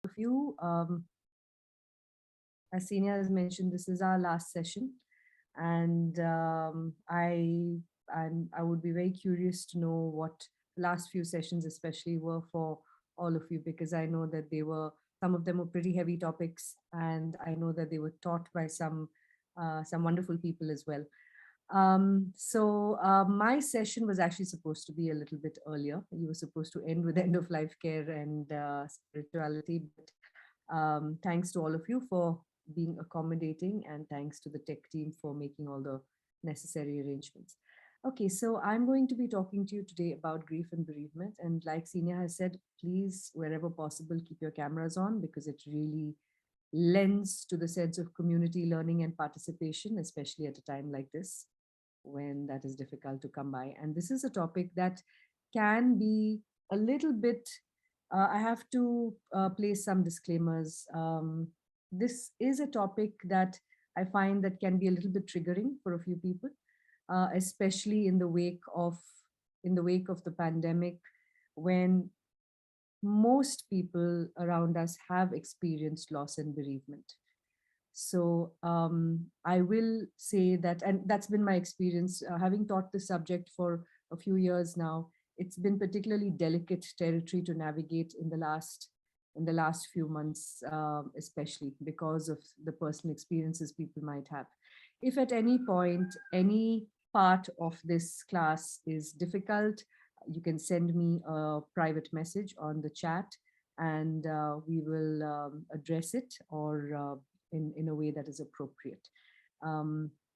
of you. As Senior has mentioned, this is our last session, and I would be very curious to know what the last few sessions, especially, were for all of you, because I know that they were some of them were pretty heavy topics, and I know that they were taught by some wonderful people as well. My session was actually supposed to be a little bit earlier. You were supposed to end with end of life care and spirituality, but thanks to all of you for being accommodating, and thanks to the tech team for making all the necessary arrangements. Okay, so I'm going to be talking to you today about grief and bereavement. And like Senior has said, please, wherever possible, keep your cameras on, because it really lends to the sense of community learning and participation, especially at a time like this when that is difficult to come by. And this is a topic that can be a little bit, I have to place some disclaimers. This is a topic that I find that can be a little bit triggering for a few people, especially in the wake of the pandemic, when most people around us have experienced loss and bereavement. So I will say that, and that's been my experience, having taught the subject for a few years now. It's been particularly delicate territory to navigate in the last few months, especially because of the personal experiences people might have. If at any point any part of this class is difficult, you can send me a private message on the chat, and we will address it, or in a way that is appropriate.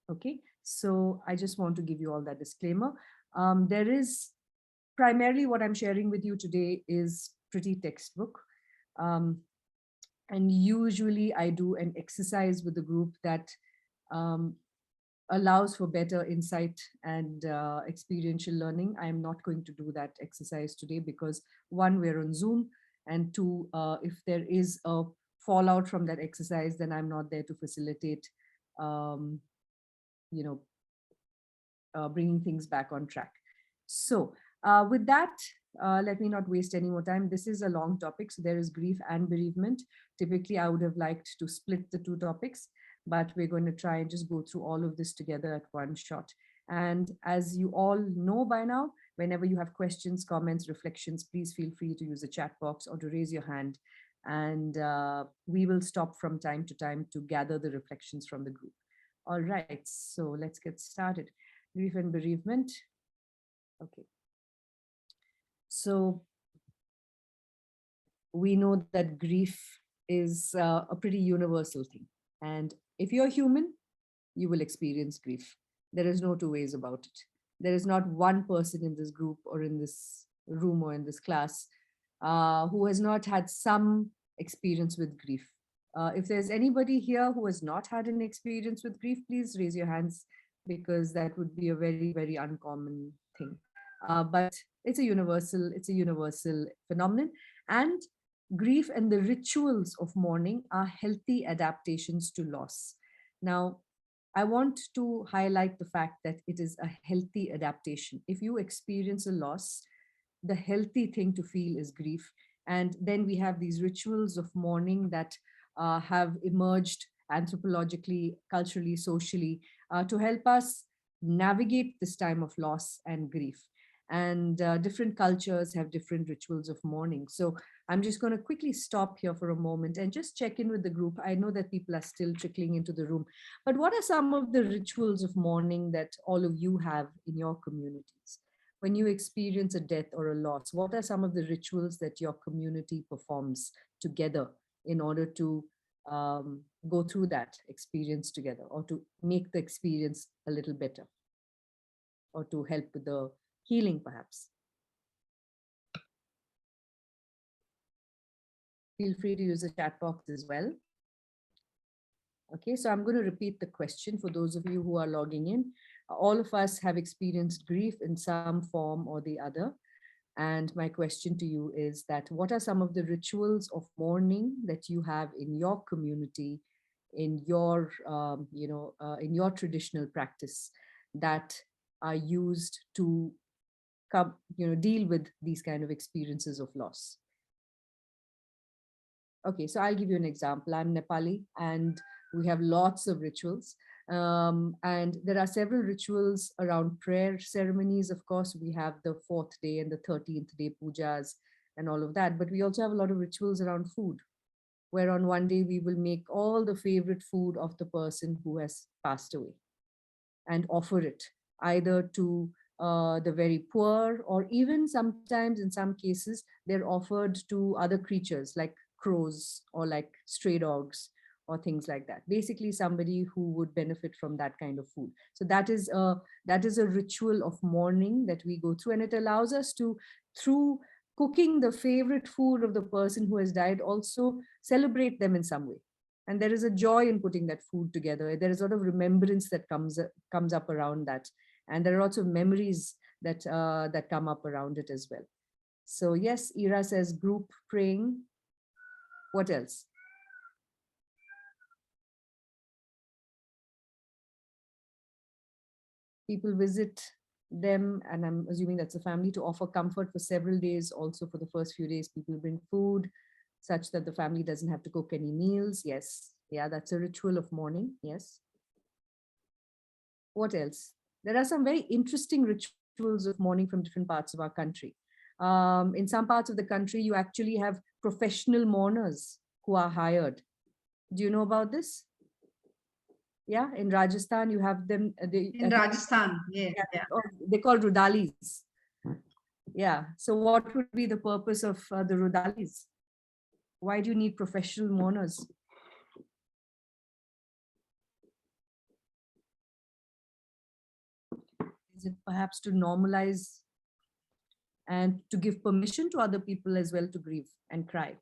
Okay, so I just want to give you all that disclaimer. There is primarily what I'm sharing with you today is pretty textbook. And usually I do an exercise with the group that allows for better insight and experiential learning. I'm not going to do that exercise today because, one, we're on Zoom, and two, if there is a fallout from that exercise, then I'm not there to facilitate, you know, bringing things back on track. So with that, let me not waste any more time. This is a long topic, so there is grief and bereavement. Typically, I would have liked to split the two topics, but we're going to try and just go through all of this together at one shot. And as you all know by now, whenever you have questions, comments, reflections, please feel free to use the chat box or to raise your hand. And we will stop from time to time to gather the reflections from the group. All right, so let's get started. Grief and bereavement. Okay. So we know that grief is a pretty universal thing. And if you're human, you will experience grief. There is no two ways about it. There is not one person in this group or in this room or in this class who has not had some experience with grief. If there's anybody here who has not had an experience with grief, please raise your hands, because that would be a very, very uncommon thing. But it's a universal phenomenon. And grief and the rituals of mourning are healthy adaptations to loss. Now, I want to highlight the fact that it is a healthy adaptation. If you experience a loss, the healthy thing to feel is grief. And then we have these rituals of mourning that have emerged anthropologically, culturally, socially, to help us navigate this time of loss and grief. And different cultures have different rituals of mourning. So I'm just going to quickly stop here for a moment and just check in with the group. I know that people are still trickling into the room, but what are some of the rituals of mourning that all of you have in your communities? When you experience a death or a loss, what are some of the rituals that your community performs together in order to go through that experience together, or to make the experience a little better, or to help with the healing, perhaps? Feel free to use the chat box as well. Okay, so I'm going to repeat the question for those of you who are logging in. All of us have experienced grief in some form or the other. And my question to you is that, what are some of the rituals of mourning that you have in your community, in your, in your traditional practice, that are used to come, deal with these kind of experiences of loss? Okay, so I'll give you an example. I'm Nepali and we have lots of rituals. And there are several rituals around prayer ceremonies. Of course, we have the 4th day and the 13th day pujas and all of that. But we also have a lot of rituals around food, where on one day we will make all the favorite food of the person who has passed away and offer it either to the very poor, or even sometimes in some cases they're offered to other creatures like crows or like stray dogs or things like that, basically somebody who would benefit from that kind of food. So that is a ritual of mourning that we go through, and it allows us to, through cooking the favorite food of the person who has died, also celebrate them in some way. And there is a joy in putting that food together. There is a lot of remembrance that comes up around that, and there are lots of memories that come up around it as well. So yes, Ira says group praying. What else? People visit them, and I'm assuming that's a family, to offer comfort for several days. Also, for the first few days, people bring food such that the family doesn't have to cook any meals. Yes, yeah, that's a ritual of mourning. Yes. What else? There are some very interesting rituals of mourning from different parts of our country. In some parts of the country, you actually have professional mourners who are hired. Do you know about this? Yeah, in Rajasthan, you have them. In Rajasthan, yeah, Yeah, yeah. they call rudalis. Yeah. So what would be the purpose of the rudalis? Why do you need professional mourners? Is it perhaps to normalize and to give permission to other people as well to grieve and cry?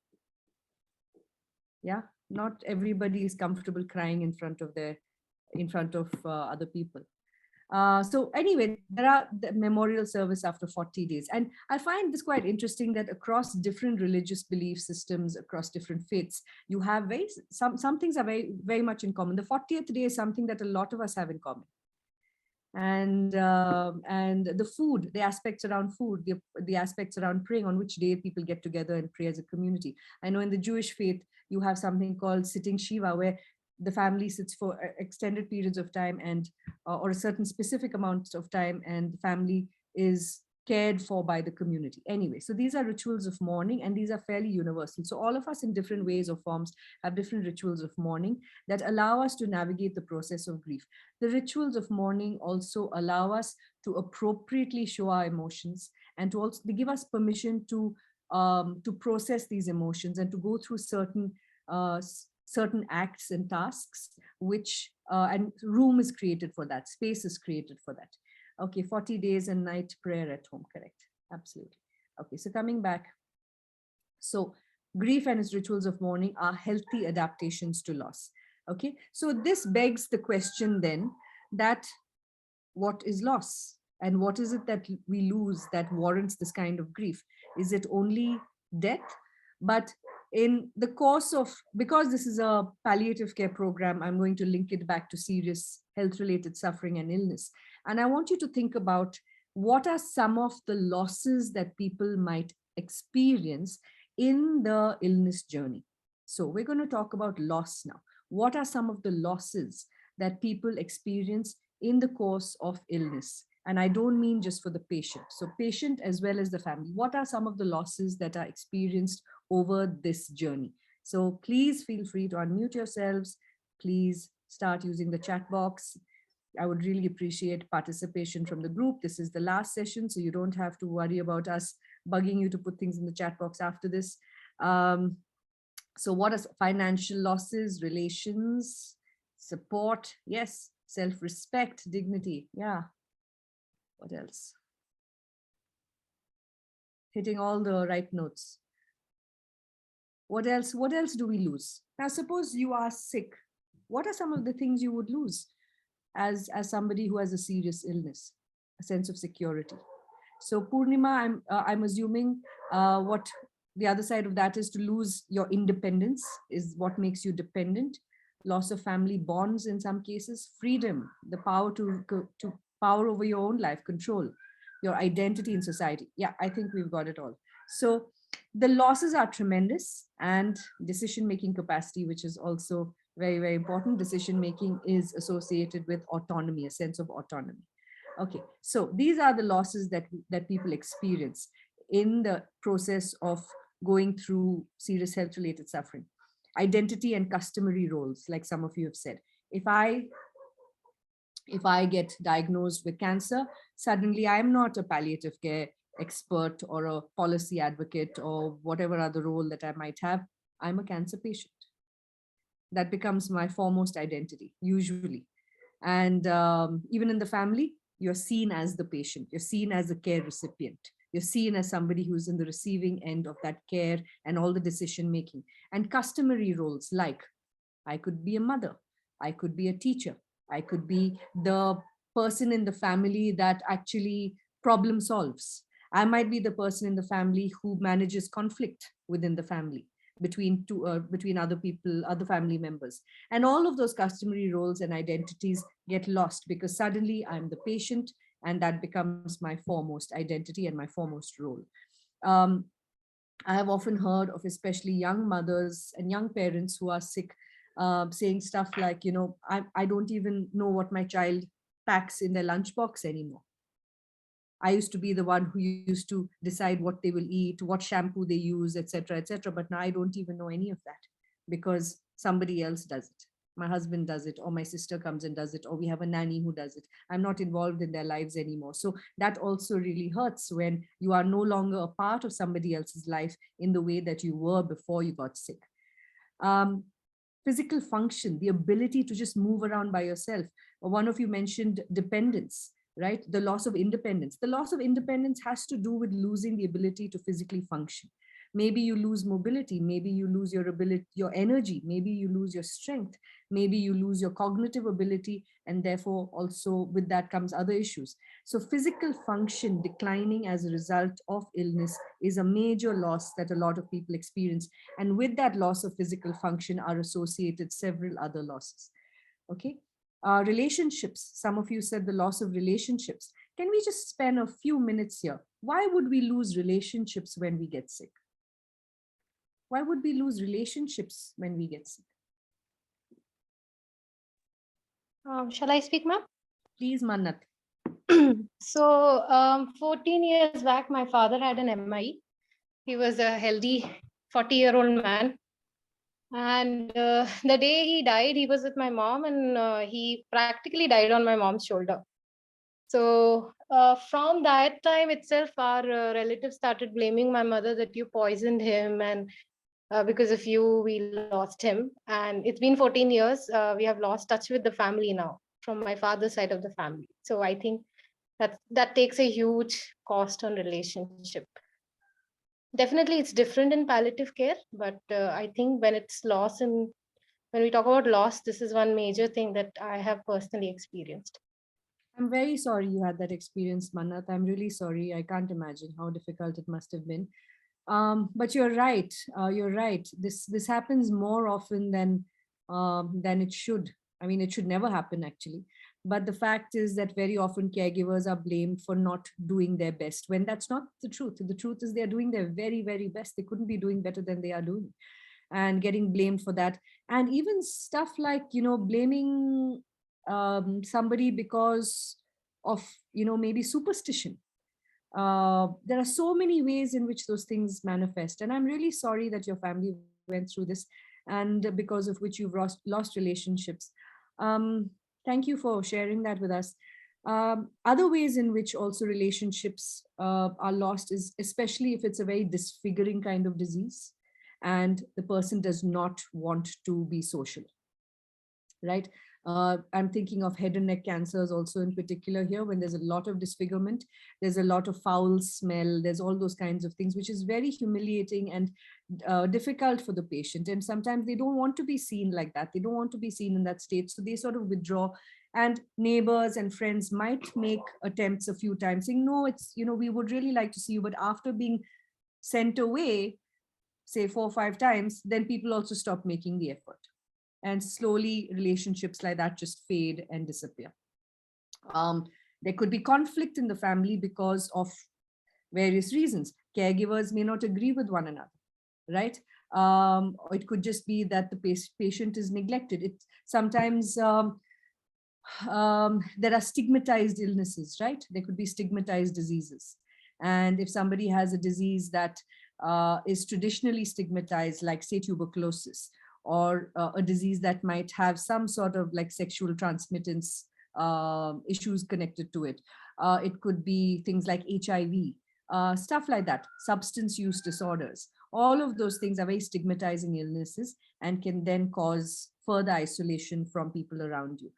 Yeah, not everybody is comfortable crying in front of other people. So anyway, there are the memorial service after 40 days. And I find this quite interesting that across different religious belief systems, across different faiths, you have some things are very much in common. The 40th day is something that a lot of us have in common. And the food, the aspects around food, the aspects around praying, on which day people get together and pray as a community. I know in the Jewish faith, you have something called sitting Shiva, where the family sits for extended periods of time, and or a certain specific amount of time, and the family is cared for by the community. Anyway, so these are rituals of mourning, and these are fairly universal. So all of us in different ways or forms have different rituals of mourning that allow us to navigate the process of grief. The rituals of mourning also allow us to appropriately show our emotions, and to also, they give us permission to process these emotions and to go through certain acts and tasks, which and room is created for that, space is created for that. Okay, 40 days and night prayer at home, correct? Absolutely. Okay, so coming back. So grief and its rituals of mourning are healthy adaptations to loss. Okay, so this begs the question then, that what is loss? And what is it that we lose that warrants this kind of grief? Is it only death? But in the course of, because this is a palliative care program, I'm going to link it back to serious health related suffering and illness. And I want you to think about what are some of the losses that people might experience in the illness journey. So we're going to talk about loss now. What are some of the losses that people experience in the course of illness? And I don't mean just for the patient. So patient as well as the family. What are some of the losses that are experienced over this journey? So please feel free to unmute yourselves. Please start using the chat box. I would really appreciate participation from the group. This is the last session, so you don't have to worry about us bugging you to put things in the chat box after this. So what is financial losses, relations, support? Yes, self-respect, dignity. Yeah. What else? Hitting all the right notes. What else? What else do we lose? Now, suppose you are sick. What are some of the things you would lose as somebody who has a serious illness? A sense of security. So Purnima, I'm assuming what the other side of that is to lose your independence is what makes you dependent. Loss of family bonds in some cases, freedom, the power to power over your own life, control, your identity in society. Yeah, I think we've got it all. So The losses are tremendous, and decision-making capacity, which is also very, very important. Decision-making is associated with autonomy, a sense of autonomy. Okay, so these are the losses that people experience in the process of going through serious health-related suffering. Identity and customary roles, like some of you have said. If I get diagnosed with cancer, suddenly I'm not a palliative care expert or a policy advocate or whatever other role that I might have. I'm a cancer patient. That becomes my foremost identity, usually. And even in the family, you're seen as the patient, you're seen as a care recipient, you're seen as somebody who's in the receiving end of that care and all the decision making. And customary roles like I could be a mother, I could be a teacher, I could be the person in the family that actually problem solves. I might be the person in the family who manages conflict within the family between other people, other family members. And all of those customary roles and identities get lost because suddenly I'm the patient, and that becomes my foremost identity and my foremost role. Um, I have often heard of especially young mothers and young parents who are sick, saying stuff like, I don't even know what my child packs in their lunchbox anymore. I used to be the one who used to decide what they will eat, what shampoo they use, etc., etc. But now I don't even know any of that because somebody else does it. My husband does it, or my sister comes and does it, or we have a nanny who does it. I'm not involved in their lives anymore. So that also really hurts when you are no longer a part of somebody else's life in the way that you were before you got sick. Um, Physical function, the ability to just move around by yourself. One of you mentioned dependence, right? The loss of independence. The loss of independence has to do with losing the ability to physically function. Maybe you lose mobility, maybe you lose your ability, your energy, maybe you lose your strength, maybe you lose your cognitive ability, and therefore also with that comes other issues. So physical function declining as a result of illness is a major loss that a lot of people experience. And with that loss of physical function are associated several other losses. Okay. Relationships. Some of you said the loss of relationships. Can we just spend a few minutes here? Why would we lose relationships when we get sick? Why would we lose relationships when we get sick? Shall I speak, ma'am? Please, Mannat. So, 14 years back, my father had an MI. He was a healthy 40-year-old man. And the day he died, he was with my mom, and he practically died on my mom's shoulder. So from that time itself, our relatives started blaming my mother that you poisoned him, and because of you, we lost him. And it's been 14 years. We have lost touch with the family now from my father's side of the family. So I think that takes a huge cost on relationship. Definitely, it's different in palliative care, but I think when we talk about loss, this is one major thing that I have personally experienced. I'm very sorry you had that experience, Mannat. I'm really sorry. I can't imagine how difficult it must have been. But you're right. You're right. This happens more often than it should. I mean, it should never happen actually. But the fact is that very often caregivers are blamed for not doing their best when that's not the truth. The truth is they're doing their very, very best. They couldn't be doing better than they are doing, and getting blamed for that. And even stuff like, blaming somebody because of, maybe superstition. There are so many ways in which those things manifest. And I'm really sorry that your family went through this and because of which you've lost relationships. Thank you for sharing that with us. Other ways in which also relationships are lost is especially if it's a very disfiguring kind of disease and the person does not want to be social, right? I'm thinking of head and neck cancers also in particular here, when there's a lot of disfigurement, there's a lot of foul smell, there's all those kinds of things, which is very humiliating and difficult for the patient. And sometimes they don't want to be seen like that. They don't want to be seen in that state. So they sort of withdraw, and neighbors and friends might make attempts a few times saying, no, it's, we would really like to see you. But after being sent away, say 4 or 5 times, then people also stop making the effort. And slowly relationships like that just fade and disappear. There could be conflict in the family because of various reasons. Caregivers may not agree with one another, right? Or it could just be that the patient is neglected. It sometimes there are stigmatized illnesses, right? There could be stigmatized diseases. And if somebody has a disease that is traditionally stigmatized, like say tuberculosis, or a disease that might have some sort of like sexual transmittance issues connected to it. It could be things like HIV, stuff like that, substance use disorders. All of those things are very stigmatizing illnesses and can then cause further isolation from people around you.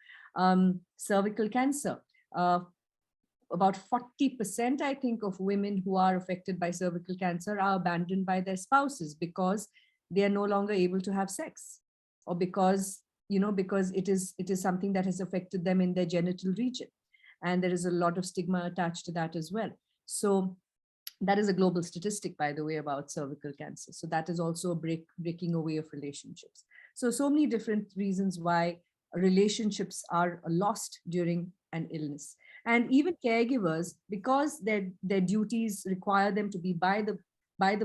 Cervical cancer. About 40%, I think, of women who are affected by cervical cancer are abandoned by their spouses because they are no longer able to have sex, or because, because it is something that has affected them in their genital region. And there is a lot of stigma attached to that as well. So that is a global statistic, by the way, about cervical cancer. So that is also a breaking away of relationships. So many different reasons why relationships are lost during an illness. And even caregivers, because their duties require them to be by the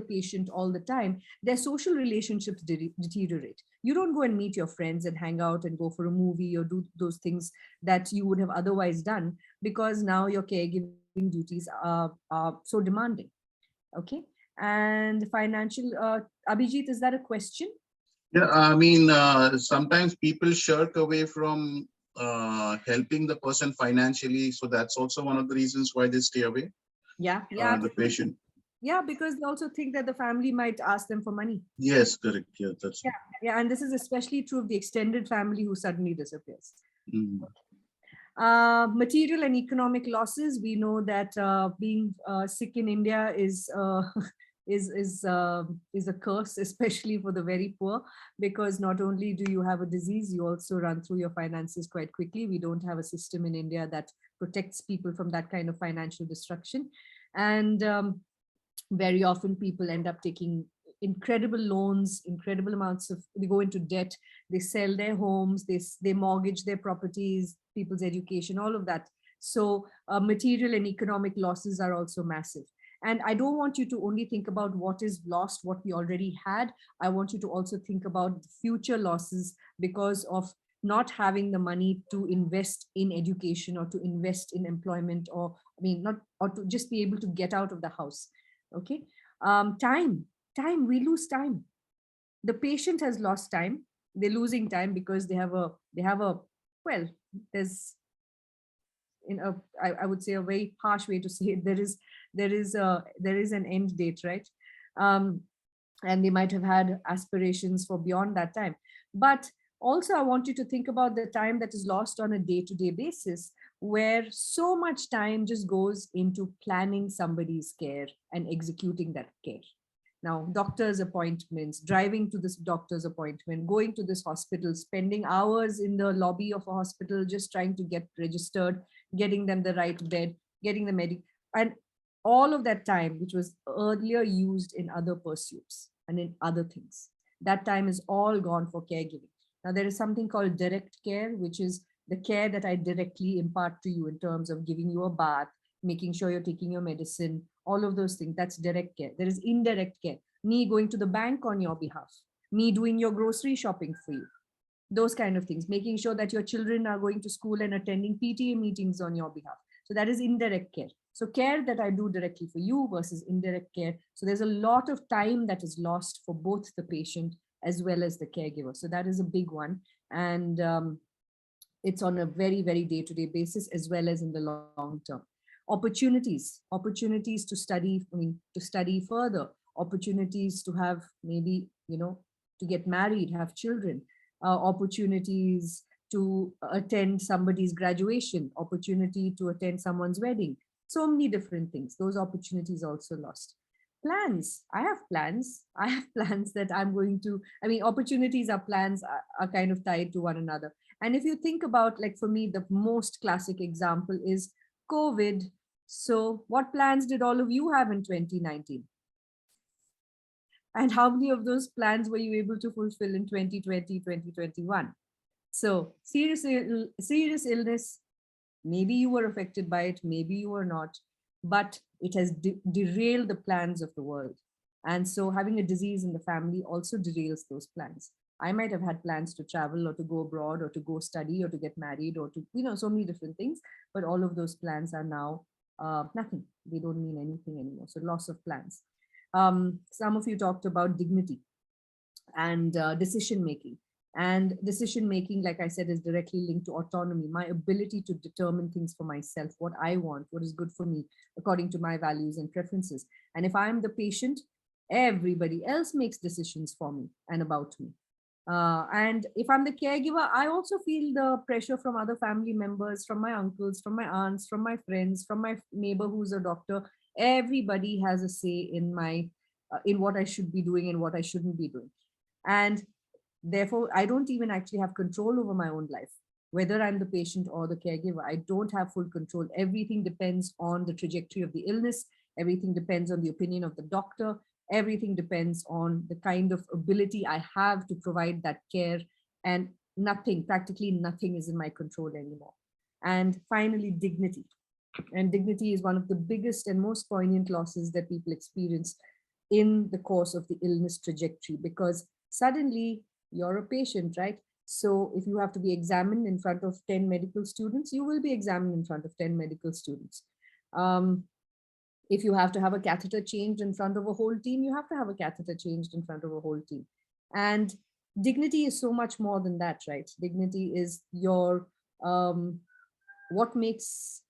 patient all the time, their social relationships deteriorate. You don't go and meet your friends and hang out and go for a movie or do those things that you would have otherwise done, because now your caregiving duties are so demanding. Okay. And financial, Abhijit, is that a question? Yeah, I mean, sometimes people shirk away from helping the person financially. So that's also one of the reasons why they stay away. Yeah. The patient. Yeah, because they also think that the family might ask them for money. Yes, correct. Yeah, that's yeah. And this is especially true of the extended family who suddenly disappears. Mm. Material and economic losses. We know that being sick in India is is a curse, especially for the very poor, because not only do you have a disease, you also run through your finances quite quickly. We don't have a system in India that protects people from that kind of financial destruction. And very often people end up taking incredible loans, incredible amounts of, they go into debt, they sell their homes, they mortgage their properties, people's education, all of that. So material and economic losses are also massive. And I don't want you to only think about what is lost, what we already had. I want you to also think about future losses because of not having the money to invest in education or to invest in employment, or or to just be able to get out of the house. Okay. Time, we lose time. The patient has lost time. They're losing time because they have a well, there's I would say a very harsh way to say it. There is an end date, right? And they might have had aspirations for beyond that time. But also, I want you to think about the time that is lost on a day-to-day basis, where so much time just goes into planning somebody's care and executing that care. Now, doctor's appointments, driving to this doctor's appointment, going to this hospital, spending hours in the lobby of a hospital, just trying to get registered, getting them the right bed, getting the and all of that time, which was earlier used in other pursuits and in other things, that time is all gone for caregiving. Now, there is something called direct care, which is the care that I directly impart to you in terms of giving you a bath, making sure you're taking your medicine, all of those things. That's direct care. There is indirect care. Me going to the bank on your behalf, me doing your grocery shopping for you, those kind of things, making sure that your children are going to school and attending PTA meetings on your behalf. So that is indirect care. So care that I do directly for you versus indirect care. So there's a lot of time that is lost for both the patient as well as the caregiver. So that is a big one. And it's on a very, very day-to-day basis, as well as in the long term. Opportunities to study, to study further, opportunities to have maybe, to get married, have children, opportunities to attend somebody's graduation, opportunity to attend someone's wedding, so many different things. Those opportunities also lost. Plans. I have plans that I'm going to, opportunities are plans are kind of tied to one another. And if you think about, like for me, the most classic example is COVID. So what plans did all of you have in 2019? And how many of those plans were you able to fulfill in 2020, 2021? So serious illness, maybe you were affected by it, maybe you were not. but it has derailed the plans of the world. And so having a disease in the family also derails those plans. I might have had plans to travel or to go abroad or to go study or to get married or to, so many different things, but all of those plans are now nothing. They don't mean anything anymore. So loss of plans. Some of you talked about dignity and decision making. And decision making, like I said, is directly linked to autonomy, my ability to determine things for myself, what I want, what is good for me, according to my values and preferences. And if I'm the patient, everybody else makes decisions for me and about me. And if I'm the caregiver, I also feel the pressure from other family members, from my uncles, from my aunts, from my friends, from my neighbor who's a doctor. Everybody has a say in my in what I should be doing and what I shouldn't be doing. And therefore, I don't even actually have control over my own life, whether I'm the patient or the caregiver. I don't have full control. Everything depends on the trajectory of the illness. Everything depends on the opinion of the doctor. Everything depends on the kind of ability I have to provide that care. And nothing, practically nothing is in my control anymore. And finally, dignity. And dignity is one of the biggest and most poignant losses that people experience in the course of the illness trajectory, because suddenly you're a patient, right? So if you have to be examined in front of 10 medical students, you will be examined in front of 10 medical students. If you have to have a catheter changed in front of a whole team, you have to have a catheter changed in front of a whole team. And dignity is so much more than that, right? Dignity is your, what makes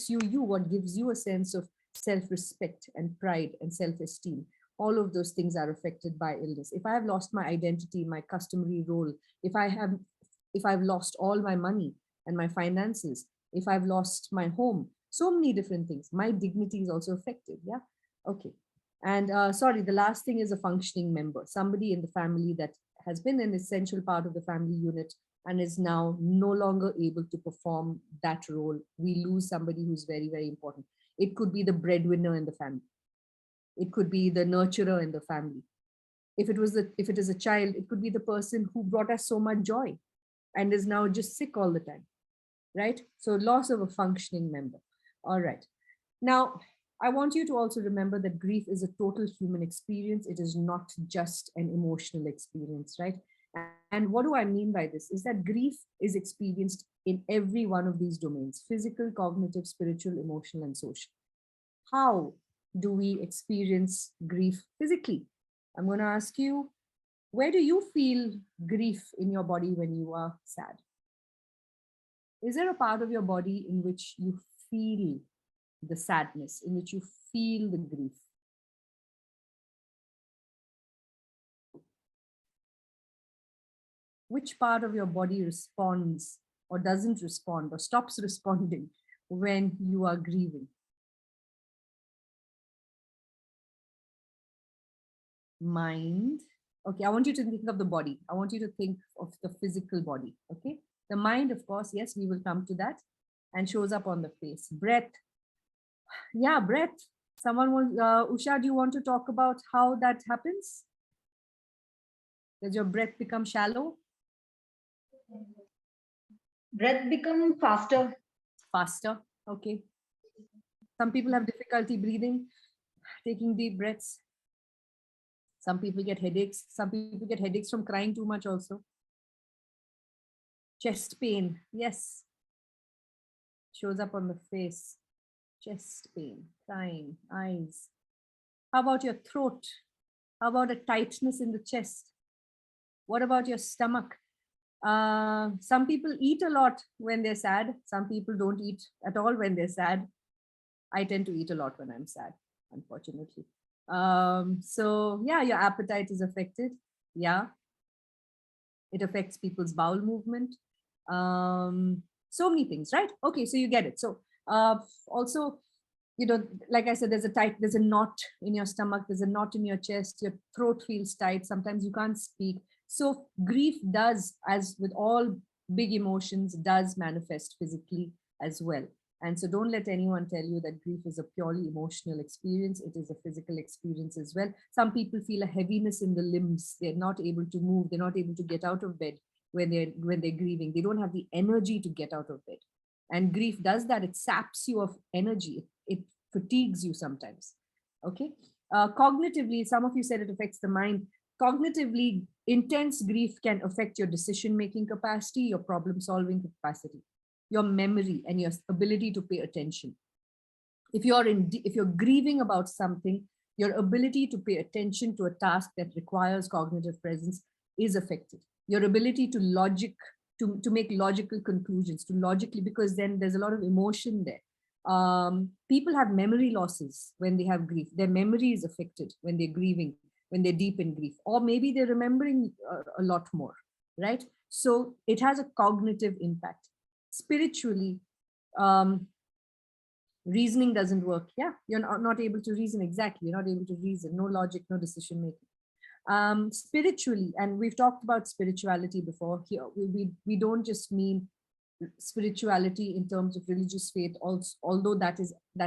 you you, what gives you a sense of self-respect and pride and self-esteem. All of those things are affected by illness. If I have lost my identity, my customary role, if I've lost all my money and my finances, if I've lost my home, so many different things, my dignity is also affected. Yeah. Okay. And sorry, the last thing is a functioning member, somebody in the family that has been an essential part of the family unit and is now no longer able to perform that role. We lose somebody who's very, very important. It could be the breadwinner in the family. It could be the nurturer in the family. If it is a child, it could be the person who brought us so much joy and is now just sick all the time, right? So loss of a functioning member. All right. Now, I want you to also remember that grief is a total human experience. It is not just an emotional experience, right? And what do I mean by this? Is that grief is experienced in every one of these domains: physical, cognitive, spiritual, emotional, and social. How do we experience grief physically? I'm going to ask you, where do you feel grief in your body when you are sad? Is there a part of your body in which you feel the sadness, in which you feel the grief? Which part of your body responds or doesn't respond or stops responding when you are grieving? Mind. Okay, I want you to think of the body. I want you to think of the physical body. Okay, the mind, of course, yes, we will come to that, and shows up on the face. Breath. Yeah, breath. Someone wants, Usha, do you want to talk about how that happens? Does your breath become shallow? Breath become faster. Faster. Okay. Some people have difficulty breathing, taking deep breaths. Some people get headaches. Some people get headaches from crying too much also. Chest pain. Yes. Shows up on the face. Chest pain, crying, eyes. How about your throat? How about a tightness in the chest? What about your stomach? Some people eat a lot when they're sad. Some people don't eat at all when they're sad. I tend to eat a lot when I'm sad, unfortunately. So yeah, your appetite is affected. Yeah. It affects people's bowel movement. So many things, right? Okay, so you get it. So also, like I said, there's a knot in your stomach, there's a knot in your chest, your throat feels tight, sometimes you can't speak. So grief does, as with all big emotions, does manifest physically as well. And so don't let anyone tell you that grief is a purely emotional experience. It is a physical experience as well. Some people feel a heaviness in the limbs. They're not able to move. They're not able to get out of bed when they're grieving. They don't have the energy to get out of bed. And grief does that. It saps you of energy. It fatigues you sometimes. Okay. Cognitively, some of you said it affects the mind. Cognitively, intense grief can affect your decision-making capacity, your problem-solving capacity, your memory, and your ability to pay attention. If you're grieving about something, your ability to pay attention to a task that requires cognitive presence is affected. Your ability to make logical conclusions, to logically, because then there's a lot of emotion there. People have memory losses when they have grief. Their memory is affected when they're grieving, when they're deep in grief, or maybe they're remembering a lot more, right? So it has a cognitive impact. Spiritually, reasoning doesn't work. Yeah, you're not able to reason. Exactly, you're not able to reason. No logic, no decision making. Spiritually, and we've talked about spirituality before. Here, we don't just mean spirituality in terms of religious faith, also, although that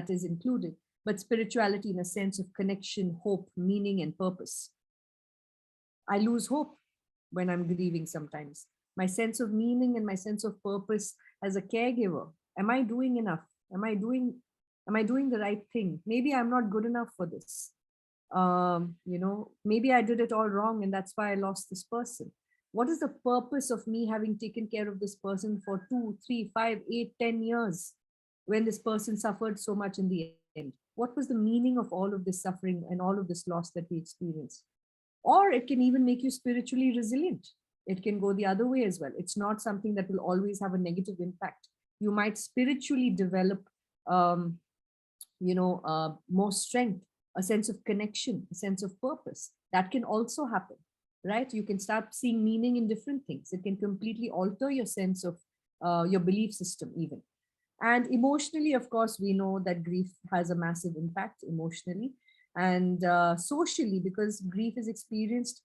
is included, but spirituality in a sense of connection, hope, meaning, and purpose. I lose hope when I'm grieving sometimes. My sense of meaning and my sense of purpose as a caregiver. Am I doing enough? Am I doing the right thing? Maybe I'm not good enough for this. Maybe I did it all wrong and that's why I lost this person. What is the purpose of me having taken care of this person for 2, 3, 5, 8, 10 years when this person suffered so much in the end? What was the meaning of all of this suffering and all of this loss that we experienced? Or it can even make you spiritually resilient. It can go the other way as well. It's not something that will always have a negative impact. You might spiritually develop, more strength, a sense of connection, a sense of purpose. That can also happen, right? You can start seeing meaning in different things. It can completely alter your sense of your belief system even. And emotionally, of course, we know that grief has a massive impact emotionally and socially, because grief is experienced,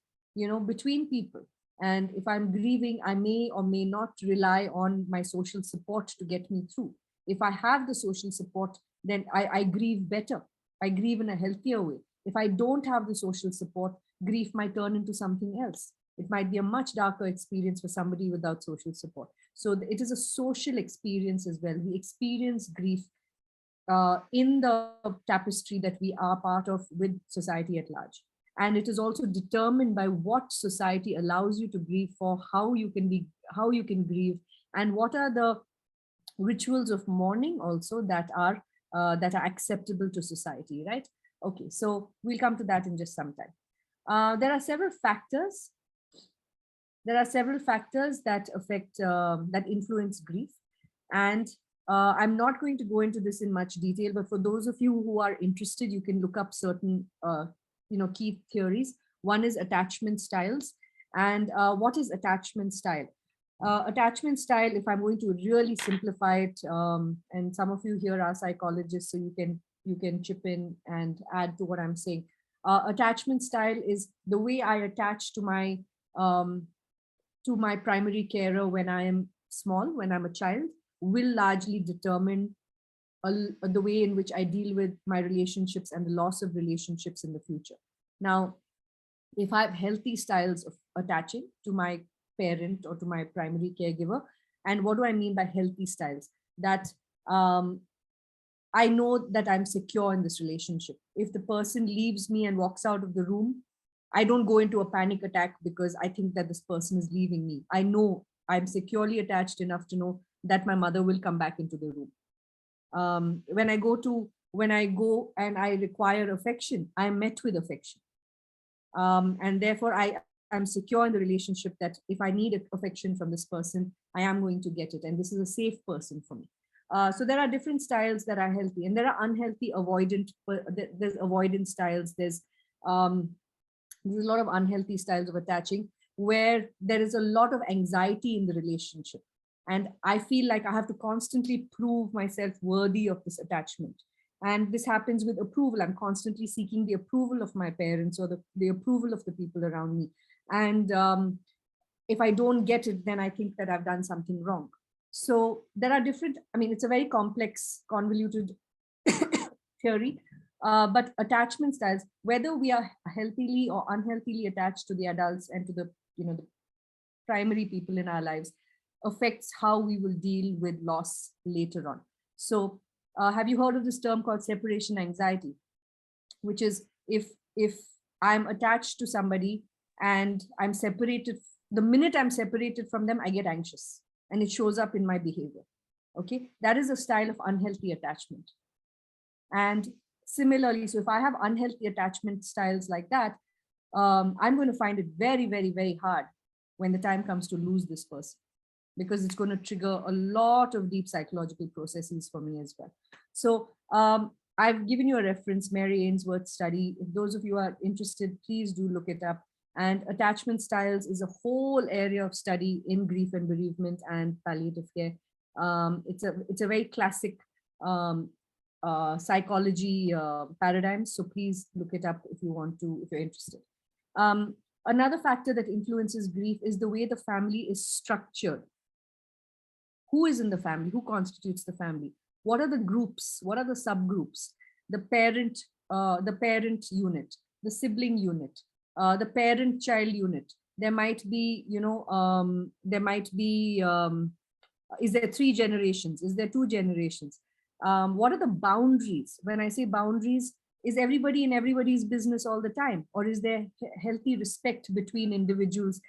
between people. And if I'm grieving, I may or may not rely on my social support to get me through. If I have the social support, then I grieve better. I grieve in a healthier way. If I don't have the social support, grief might turn into something else. It might be a much darker experience for somebody without social support. So it is a social experience as well. We experience grief in the tapestry that we are part of with society at large. And it is also determined by what society allows you to grieve for, how you can grieve, and what are the rituals of mourning also that are acceptable to society, right? Okay, so we'll come to that in just some time. There are several factors. That affect, that influence grief. And I'm not going to go into this in much detail, but for those of you who are interested, you can look up certain, key theories. One is attachment styles. And what is attachment style? Attachment style, if I'm going to really simplify it, and some of you here are psychologists, so you can chip in and add to what I'm saying. Attachment style is the way I attach to my primary carer when I am small, when I'm a child, will largely determine the way in which I deal with my relationships and the loss of relationships in the future. Now, if I have healthy styles of attaching to my parent or to my primary caregiver, and what do I mean by healthy styles? That I know that I'm secure in this relationship. If the person leaves me and walks out of the room, I don't go into a panic attack because I think that this person is leaving me. I know I'm securely attached enough to know that my mother will come back into the room. When I go and I require affection, I'm met with affection. And therefore I'm secure in the relationship that if I need affection from this person, I am going to get it. And this is a safe person for me. So there are different styles that are healthy, and there are unhealthy avoidant. There's avoidant styles. There's a lot of unhealthy styles of attaching where there is a lot of anxiety in the relationship. And I feel like I have to constantly prove myself worthy of this attachment. And this happens with approval. I'm constantly seeking the approval of my parents or the approval of the people around me. And if I don't get it, then I think that I've done something wrong. So there are different, it's a very complex, convoluted theory. But attachment styles, whether we are healthily or unhealthily attached to the adults and to the primary people in our lives, affects how we will deal with loss later on. So have you heard of this term called separation anxiety, which is if I'm attached to somebody and I'm separated, the minute I'm separated from them, I get anxious and it shows up in my behavior. Okay, that is a style of unhealthy attachment. And similarly, so if I have unhealthy attachment styles like that, I'm going to find it very, very, very hard when the time comes to lose this person, because it's going to trigger a lot of deep psychological processes for me as well. So I've given you a reference, Mary Ainsworth's study. If those of you are interested, please do look it up. And attachment styles is a whole area of study in grief and bereavement and palliative care. It's a very classic psychology paradigm. So please look it up if you want to, if you're interested. Another factor that influences grief is the way the family is structured. Who is in the family? Who constitutes the family? What are the groups? What are the subgroups? The parent unit, the sibling unit, the parent-child unit. There might be, is there 3 generations? Is there 2 generations? What are the boundaries? When I say boundaries, is everybody in everybody's business all the time? Or is there healthy respect between individuals?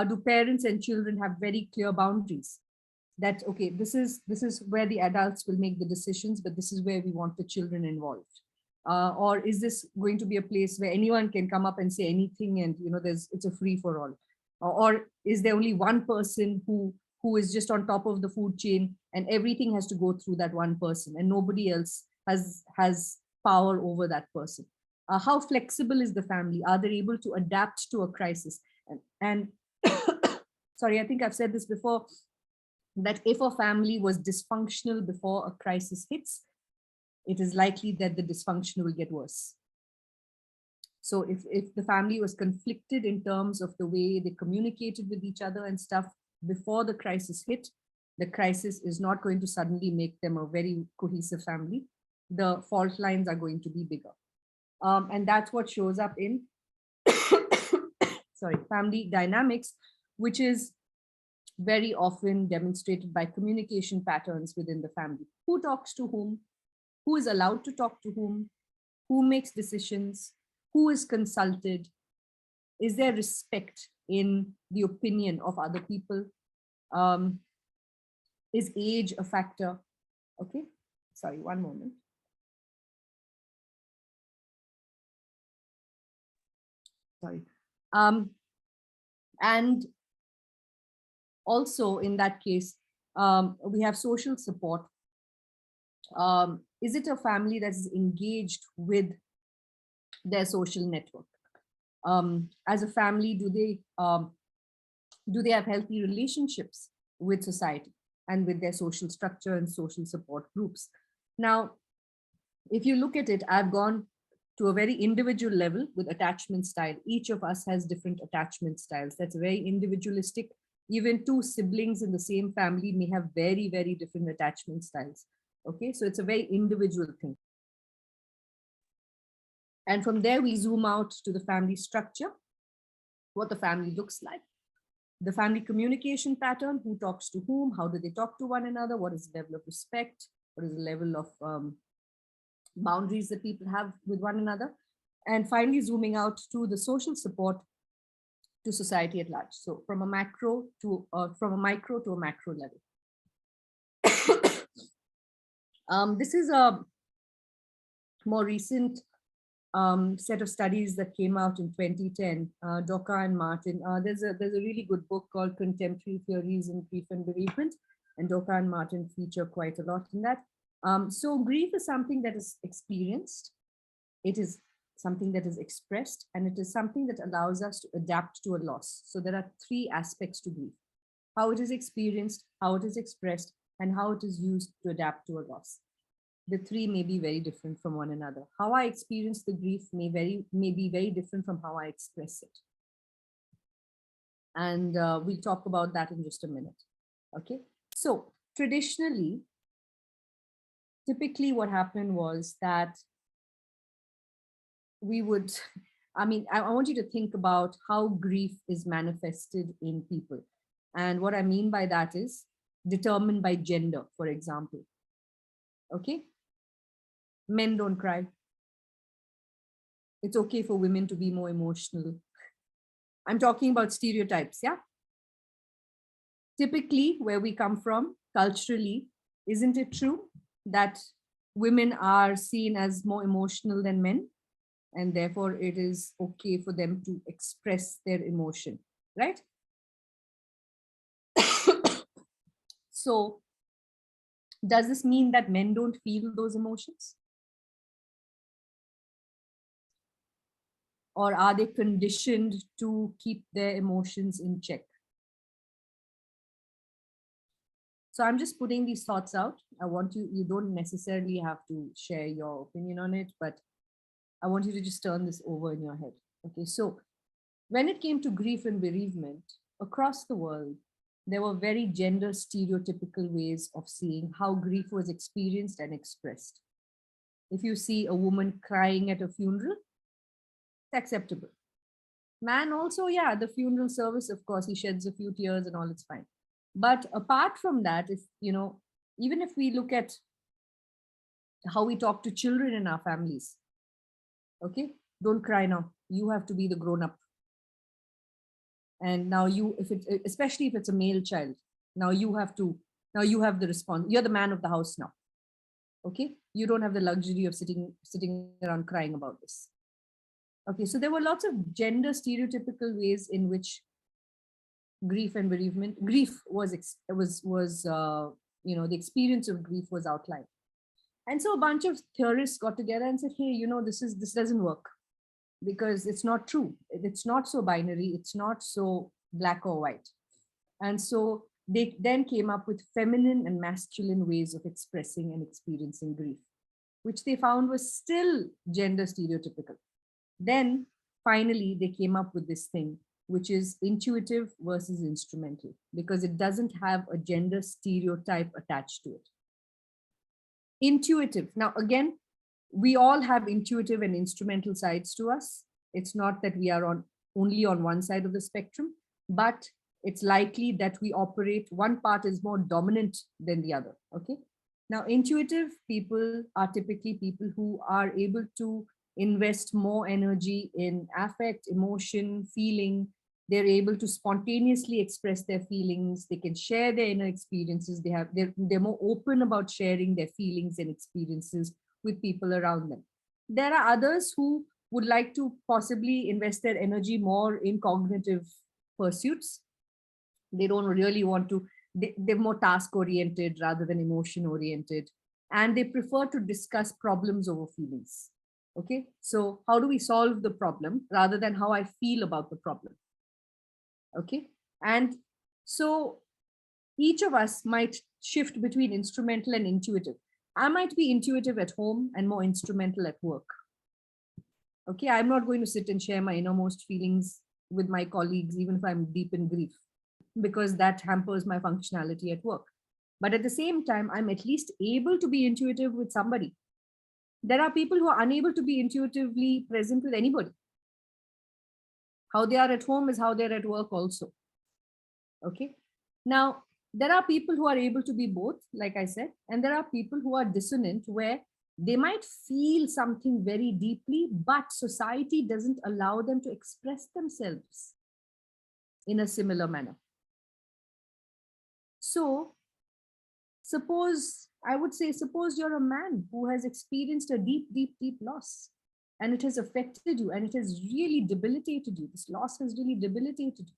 Do parents and children have very clear boundaries? That, okay, this is where the adults will make the decisions, but this is where we want the children involved. Or is this going to be a place where anyone can come up and say anything and, it's a free for all? Or is there only one person who is just on top of the food chain and everything has to go through that one person and nobody else has power over that person? How flexible is the family? Are they able to adapt to a crisis? And sorry, I think I've said this before, that if a family was dysfunctional before a crisis hits, it is likely that the dysfunction will get worse. So if the family was conflicted in terms of the way they communicated with each other and stuff before the crisis hit, the crisis is not going to suddenly make them a very cohesive family. The fault lines are going to be bigger. And that's what shows up in sorry, family dynamics, which is very often demonstrated by communication patterns within the family. Who talks to whom? Who is allowed to talk to whom? Who makes decisions? Who is consulted? Is there respect in the opinion of other people? Is age a factor? Okay, sorry, one moment. Sorry. And also in that case, we have social support. Is it a family that is engaged with their social network? As a family, do they have healthy relationships with society and with their social structure and social support groups? Now, if you look at it, I've gone to a very individual level with attachment style. Each of us has different attachment styles. That's very individualistic. Even 2 siblings in the same family may have very, very different attachment styles. Okay, so it's a very individual thing. And from there, we zoom out to the family structure, what the family looks like, the family communication pattern, who talks to whom, how do they talk to one another, what is the level of respect, what is the level of boundaries that people have with one another, and finally zooming out to the social support to society at large. So from a micro to a macro level. This is a more recent set of studies that came out in 2010, Doka and Martin. There's a really good book called Contemporary Theories in Grief and Bereavement, and Doka and Martin feature quite a lot in that. So grief is something that is experienced, it is something that is expressed, and it is something that allows us to adapt to a loss. So there are 3 aspects to grief: how it is experienced, how it is expressed, and how it is used to adapt to a loss. The 3 may be very different from one another. How I experience the grief may be very different from how I express it. And we'll talk about that in just a minute. Okay, so traditionally, typically what happened was that we would, I want you to think about how grief is manifested in people. And what I mean by that is determined by gender, for example. Okay? Men don't cry. It's okay for women to be more emotional. I'm talking about stereotypes, yeah? Typically, where we come from, culturally, isn't it true that women are seen as more emotional than men? And therefore, it is okay for them to express their emotion, right? So, does this mean that men don't feel those emotions? Or are they conditioned to keep their emotions in check? So I'm just putting these thoughts out. I want you don't necessarily have to share your opinion on it, but I want you to just turn this over in your head. Okay, so when it came to grief and bereavement, across the world, there were very gender stereotypical ways of seeing how grief was experienced and expressed. If you see a woman crying at a funeral, it's acceptable. Man also, yeah, the funeral service, of course, he sheds a few tears and all, it's fine. But apart from that, if, even if we look at how we talk to children in our families, okay, don't cry now. You have to be the grown up. And now especially if it's a male child, now you have the response. You're the man of the house now. Okay, you don't have the luxury of sitting around crying about this. Okay, so there were lots of gender stereotypical ways in which grief and bereavement, grief was the experience of grief was outlined. And so a bunch of theorists got together and said, hey, this doesn't work, because it's not true. It's not so binary. It's not so black or white. And so they then came up with feminine and masculine ways of expressing and experiencing grief, which they found was still gender stereotypical. Then finally, they came up with this thing, which is intuitive versus instrumental, because it doesn't have a gender stereotype attached to it. Intuitive. Now, again, we all have intuitive and instrumental sides to us. It's not that we are only on one side of the spectrum, but it's likely that we operate, one part is more dominant than the other, okay? Now, intuitive people are typically people who are able to invest more energy in affect, emotion, feeling. They're able to spontaneously express their feelings. They can share their inner experiences. They're more open about sharing their feelings and experiences with people around them. There are others who would like to possibly invest their energy more in cognitive pursuits. They don't really want to, they're more task oriented rather than emotion oriented. And they prefer to discuss problems over feelings. Okay, so how do we solve the problem rather than how I feel about the problem? Okay, and so each of us might shift between instrumental and intuitive. I might be intuitive at home and more instrumental at work. Okay, I'm not going to sit and share my innermost feelings with my colleagues, even if I'm deep in grief, because that hampers my functionality at work. But at the same time, I'm at least able to be intuitive with somebody. There are people who are unable to be intuitively present with anybody. How they are at home is how they're at work also. Okay. Now, there are people who are able to be both, like I said, and there are people who are dissonant, where they might feel something very deeply, but society doesn't allow them to express themselves in a similar manner. So, suppose you're a man who has experienced a deep, deep, deep loss, and it has affected you and it has really debilitated you. This loss has really debilitated you.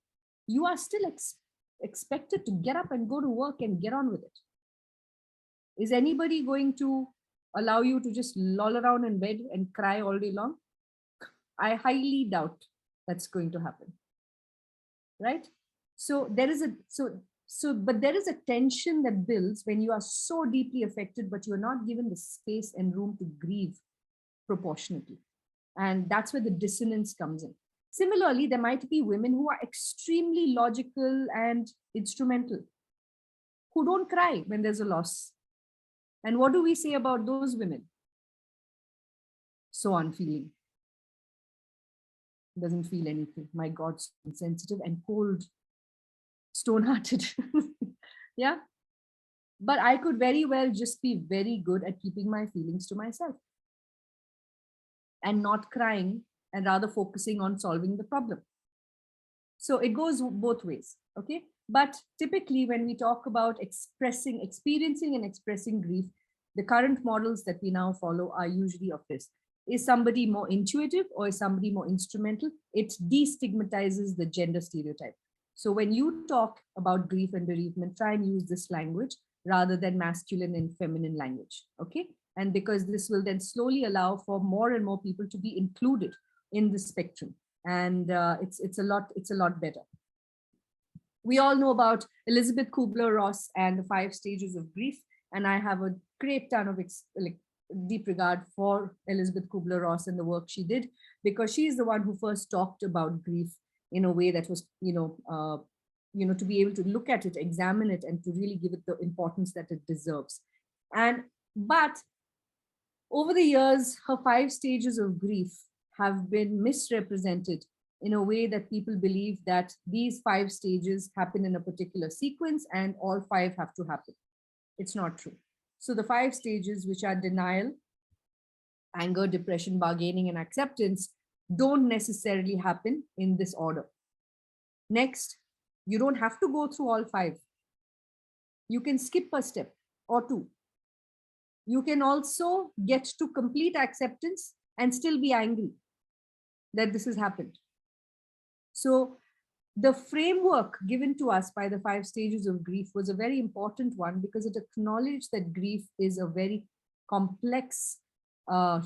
You are still expected to get up and go to work and get on with it. Is anybody going to allow you to just loll around in bed and cry all day long? I highly doubt that's going to happen. Right? So there is but there is a tension that builds when you are so deeply affected, but you are not given the space and room to grieve proportionately. And that's where the dissonance comes in. Similarly, there might be women who are extremely logical and instrumental, who don't cry when there's a loss. And what do we say about those women? So unfeeling. Doesn't feel anything. My God, so insensitive and cold. stone-hearted. Yeah. But I could very well just be very good at keeping my feelings to myself and not crying, and rather focusing on solving the problem. So it goes both ways. Okay. But typically, when we talk about experiencing and expressing grief, the current models that we now follow are usually of this. Is somebody more intuitive or is somebody more instrumental? It destigmatizes the gender stereotype. So when you talk about grief and bereavement, try and use this language rather than masculine and feminine language. Okay. And because this will then slowly allow for more and more people to be included in the spectrum. And it's a lot better. We all know about Elizabeth Kubler-Ross and the 5 stages of grief. And I have a great ton of deep regard for Elizabeth Kubler-Ross and the work she did, because she's the one who first talked about grief in a way that was, to be able to look at it, examine it, and to really give it the importance that it deserves. But over the years, her 5 stages of grief have been misrepresented in a way that people believe that these 5 stages happen in a particular sequence and all 5 have to happen. It's not true. So the 5 stages, which are denial, anger, depression, bargaining, and acceptance, don't necessarily happen in this order. Next, you don't have to go through all 5. You can skip a step or 2. You can also get to complete acceptance and still be angry that this has happened. So the framework given to us by the 5 stages of grief was a very important one, because it acknowledged that grief is a very complex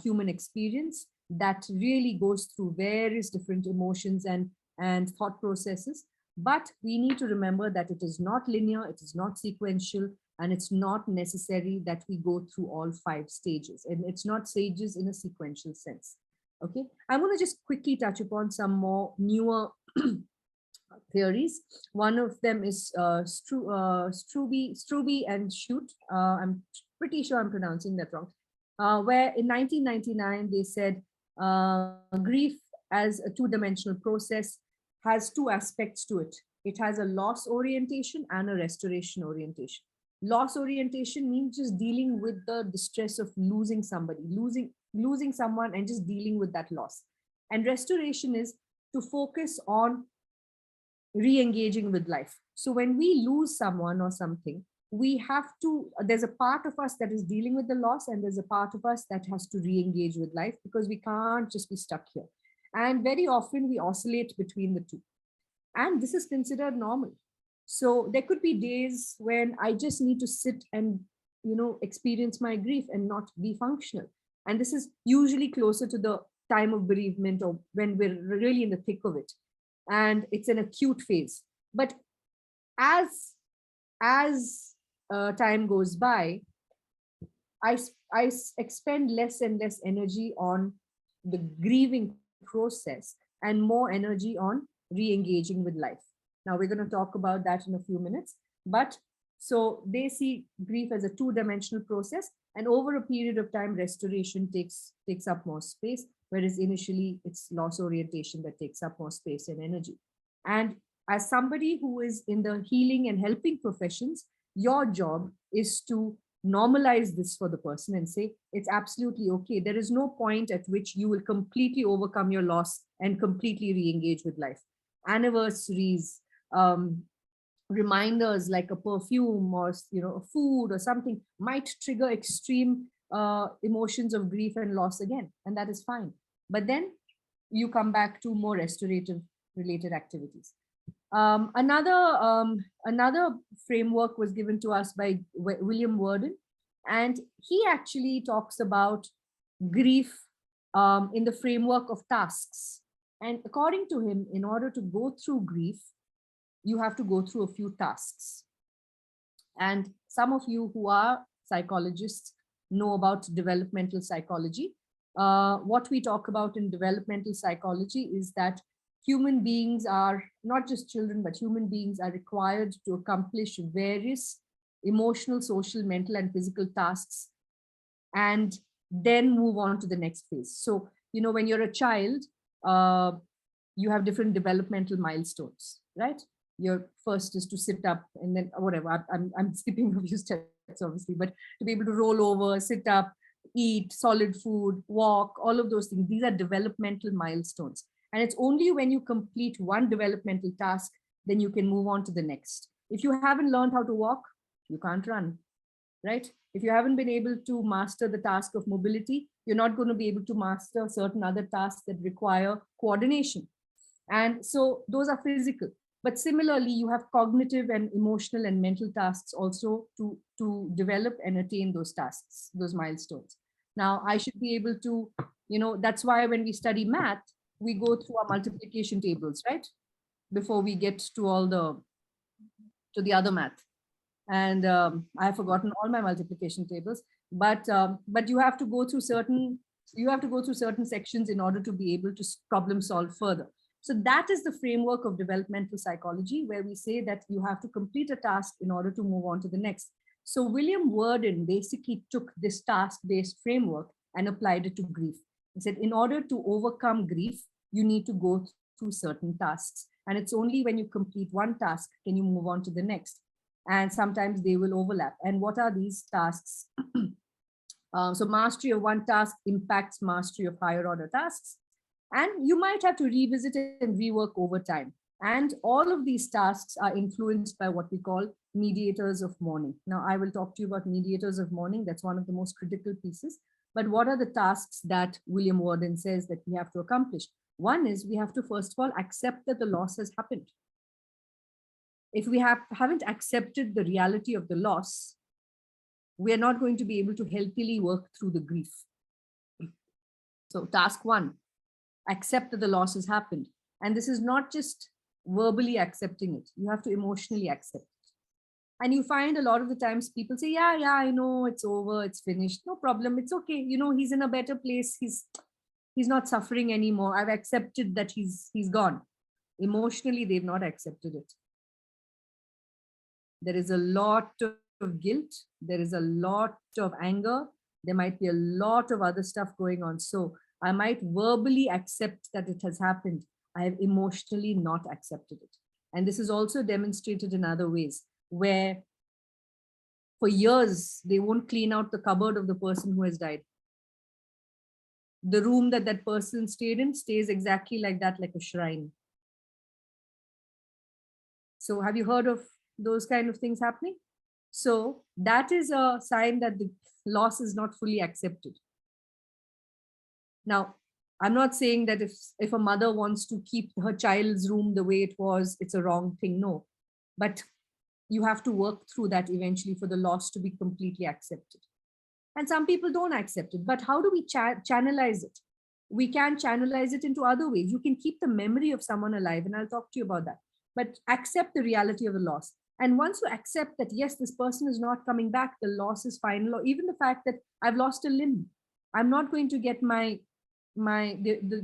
human experience that really goes through various different emotions and thought processes. But we need to remember that it is not linear, it is not sequential, and it's not necessary that we go through all 5 stages. And it's not stages in a sequential sense. Okay, I'm going to just quickly touch upon some more newer theories. One of them is Struby and Schut. I'm pretty sure I'm pronouncing that wrong. Where in 1999, they said grief as a 2-dimensional process has 2 aspects to it. It has a loss orientation and a restoration orientation. Loss orientation means just dealing with the distress of losing somebody, losing someone, and just dealing with that loss. And restoration is to focus on re-engaging with life. So when we lose someone or something, we have to, there's a part of us that is dealing with the loss, and there's a part of us that has to re-engage with life, because we can't just be stuck here. And very often we oscillate between the 2. And this is considered normal. So there could be days when I just need to sit and, experience my grief and not be functional. And this is usually closer to the time of bereavement, or when we're really in the thick of it. And it's an acute phase. But as time goes by, I expend less and less energy on the grieving process and more energy on re-engaging with life. Now we're going to talk about that in a few minutes. But so they see grief as a 2-dimensional process, and over a period of time, restoration takes up more space, whereas initially it's loss orientation that takes up more space and energy. And as somebody who is in the healing and helping professions, your job is to normalize this for the person and say, it's absolutely okay. There is no point at which you will completely overcome your loss and completely re-engage with life. Anniversaries, reminders like a perfume or a food or something might trigger extreme emotions of grief and loss again, and that is fine. But then you come back to more restorative related activities. Another framework was given to us by William Worden, and he actually talks about grief in the framework of tasks. And according to him, in order to go through grief, you have to go through a few tasks. And some of you who are psychologists know about developmental psychology. What we talk about in developmental psychology is that human beings are not just children, but human beings are required to accomplish various emotional, social, mental, and physical tasks, and then move on to the next phase. So, when you're a child, you have different developmental milestones, right? Your first is to sit up and then whatever. I'm skipping a few steps, obviously, but to be able to roll over, sit up, eat solid food, walk, all of those things. These are developmental milestones. And it's only when you complete one developmental task, then you can move on to the next. If you haven't learned how to walk, you can't run, right? If you haven't been able to master the task of mobility, you're not going to be able to master certain other tasks that require coordination. And so those are physical. But similarly, you have cognitive and emotional and mental tasks also to develop and attain those tasks, those milestones. Now, I should be able to, that's why when we study math, we go through our multiplication tables, right? Before we get to the other math. And I've forgotten all my multiplication tables, but you have to go through certain sections in order to be able to problem solve further. So that is the framework of developmental psychology, where we say that you have to complete a task in order to move on to the next. So William Worden basically took this task-based framework and applied it to grief. He said, in order to overcome grief, you need to go through certain tasks. And it's only when you complete one task can you move on to the next. And sometimes they will overlap. And what are these tasks? So mastery of one task impacts mastery of higher order tasks. And you might have to revisit it and rework over time. And all of these tasks are influenced by what we call mediators of mourning. Now, I will talk to you about mediators of mourning. That's one of the most critical pieces. But what are the tasks that William Worden says that we have to accomplish? One is we have to, first of all, accept that the loss has happened. If we haven't accepted the reality of the loss, we are not going to be able to healthily work through the grief. So task one, accept that the loss has happened. And this is not just verbally accepting it. You have to emotionally accept it. And you find a lot of the times people say, yeah, I know it's over, it's finished. No problem. It's okay. He's in a better place. He's not suffering anymore. I've accepted that he's gone. Emotionally, they've not accepted it. There is a lot of guilt. There is a lot of anger. There might be a lot of other stuff going on. So I might verbally accept that it has happened. I have emotionally not accepted it. And this is also demonstrated in other ways, where for years, they won't clean out the cupboard of the person who has died. The room that person stayed in stays exactly like that, like a shrine. So have you heard of those kind of things happening? So that is a sign that the loss is not fully accepted. Now, I'm not saying that if a mother wants to keep her child's room the way it was, it's a wrong thing, no. But you have to work through that eventually for the loss to be completely accepted. And some people don't accept it, but how do we channelize it? We can channelize it into other ways. You can keep the memory of someone alive, and I'll talk to you about that. But accept the reality of the loss. And once you accept that, yes, this person is not coming back, the loss is final, or even the fact that I've lost a limb, I'm not going to get the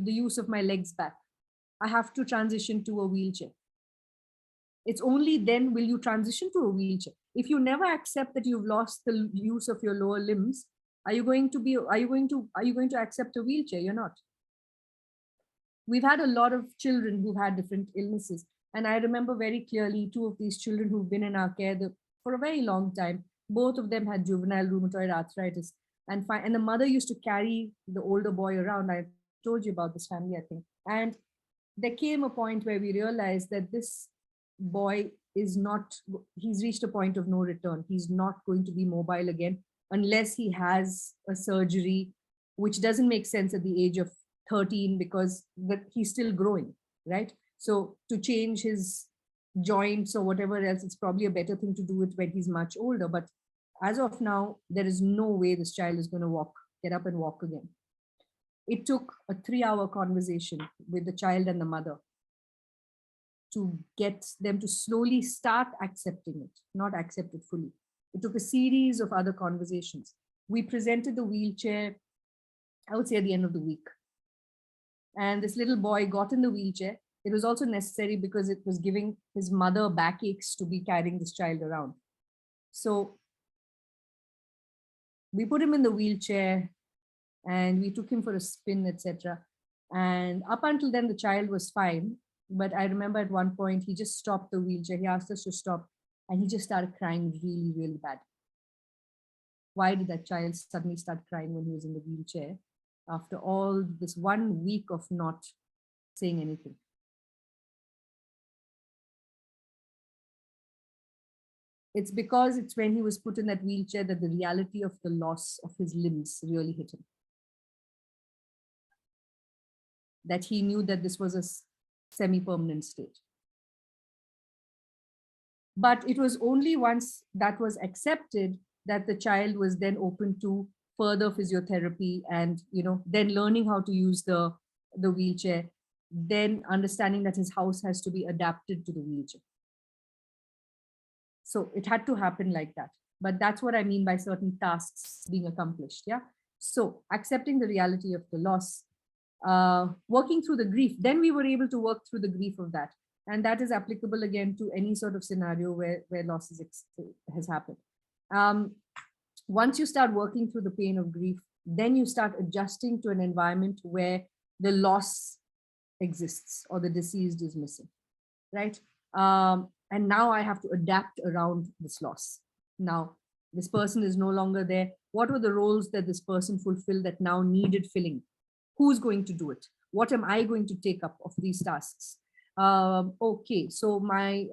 use of my legs back. I have to transition to a wheelchair. It's only then will you transition to a wheelchair. If you never accept that you've lost the use of your lower limbs, are you going to accept a wheelchair? You're not. We've had a lot of children who've had different illnesses. And I remember very clearly 2 of these children who've been in our care for a very long time. Both of them had juvenile rheumatoid arthritis. And the mother used to carry the older boy around. I told you about this family, I think. And there came a point where we realized that this boy he's reached a point of no return. He's not going to be mobile again unless he has a surgery, which doesn't make sense at the age of 13 because he's still growing, right? So to change his joints or whatever else, it's probably a better thing to do it when he's much older. But as of now, there is no way this child is going to get up and walk again. It took a 3-hour conversation with the child and the mother to get them to slowly start accepting it, not accept it fully. It took a series of other conversations. We presented the wheelchair, I would say at the end of the week. And this little boy got in the wheelchair. It was also necessary because it was giving his mother backaches to be carrying this child around. So we put him in the wheelchair and we took him for a spin, etc. And up until then, the child was fine. But I remember at one point, he just stopped the wheelchair. He asked us to stop and he just started crying really, really bad. Why did that child suddenly start crying when he was in the wheelchair after all this 1 week of not saying anything? It's because it's when he was put in that wheelchair that the reality of the loss of his limbs really hit him. That he knew that this was a semi-permanent state. But it was only once that was accepted that the child was then open to further physiotherapy and, then learning how to use the wheelchair, then understanding that his house has to be adapted to the wheelchair. So it had to happen like that. But that's what I mean by certain tasks being accomplished. Yeah. So accepting the reality of the loss, working through the grief, then we were able to work through the grief of that. And that is applicable again to any sort of scenario where loss has happened. Once you start working through the pain of grief, then you start adjusting to an environment where the loss exists or the deceased is missing, right? And now I have to adapt around this loss. Now, this person is no longer there. What were the roles that this person fulfilled that now needed filling? Who's going to do it? What am I going to take up of these tasks? Okay, so my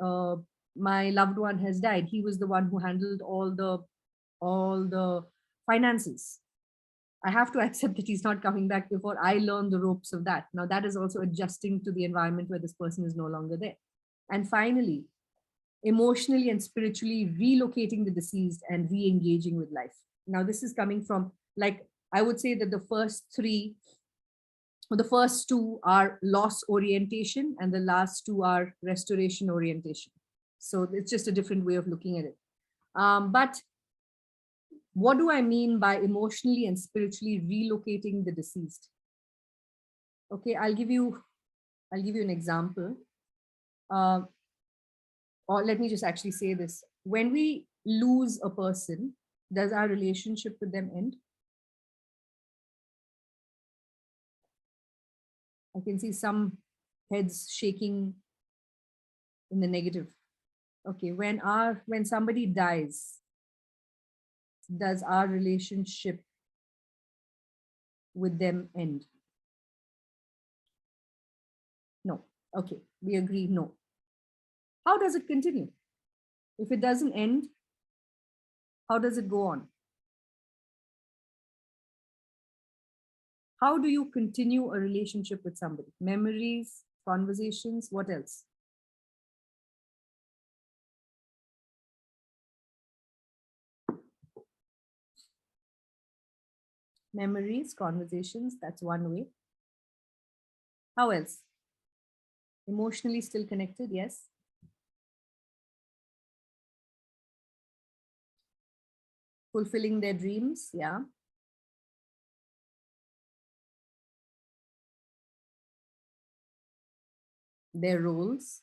loved one has died. He was the one who handled all the finances. I have to accept that he's not coming back before I learn the ropes of that. Now that is also adjusting to the environment where this person is no longer there. And finally, emotionally and spiritually relocating the deceased and re-engaging with life. Now this is coming from, like, I would say that the first two are loss orientation and the last two are restoration orientation. So it's just a different way of looking at it. But what do I mean by emotionally and spiritually relocating the deceased? Okay, I'll give you an example. Or let me just actually say this. When we lose a person, does our relationship with them end? I can see some heads shaking in the negative. Okay, when somebody dies, does our relationship with them end? No. Okay, we agree, no. How does it continue? If it doesn't end, how does it go on? How do you continue a relationship with somebody? Memories, conversations, what else? Memories, conversations, that's one way. How else? Emotionally still connected, yes. Fulfilling their dreams, yeah. Their roles.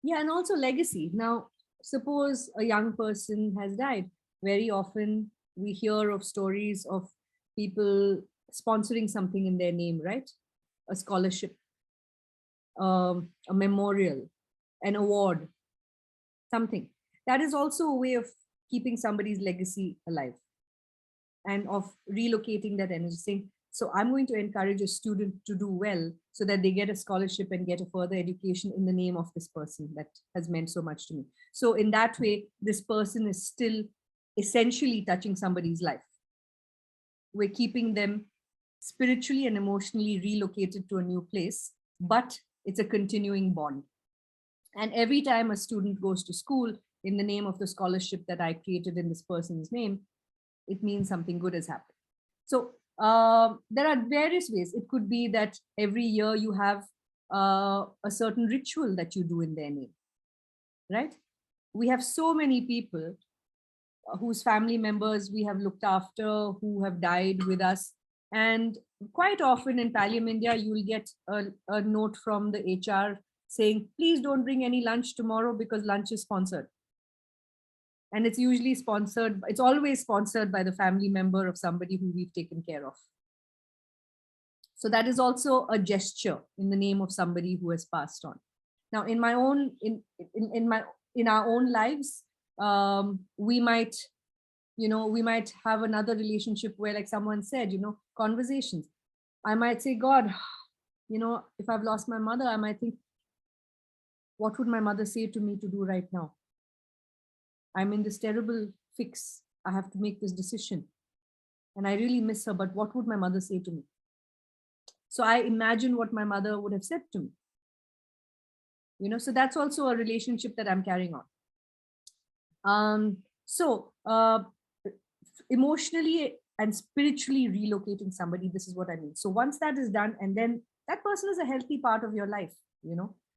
Yeah, and also legacy. Now, suppose a young person has died. Very often we hear of stories of people sponsoring something in their name, right? A scholarship, a memorial, an award, something. That is also a way of keeping somebody's legacy alive and of relocating that energy, saying, so I'm going to encourage a student to do well so that they get a scholarship and get a further education in the name of this person that has meant so much to me. So in that way, this person is still essentially touching somebody's life. We're keeping them spiritually and emotionally relocated to a new place, but it's a continuing bond. And every time a student goes to school in the name of the scholarship that I created in this person's name, it means something good has happened. So there are various ways. It could be that every year you have a certain ritual that you do in their name, right? We have so many people whose family members we have looked after, who have died with us. And quite often in Pallium India, you will get a note from the HR saying, please don't bring any lunch tomorrow because lunch is sponsored. And it's usually sponsored, it's always sponsored by the family member of somebody who we've taken care of. So that is also a gesture in the name of somebody who has passed on. Now, in my own, in our own lives, we might, we might have another relationship where, like someone said, conversations. I might say, God, if I've lost my mother, I might think, what would my mother say to me to do right now? I'm in this terrible fix. I have to make this decision. And I really miss her, but what would my mother say to me? So I imagine what my mother would have said to me. So that's also a relationship that I'm carrying on. Emotionally and spiritually relocating somebody, this is what I mean. So once that is done, and then that person is a healthy part of your life,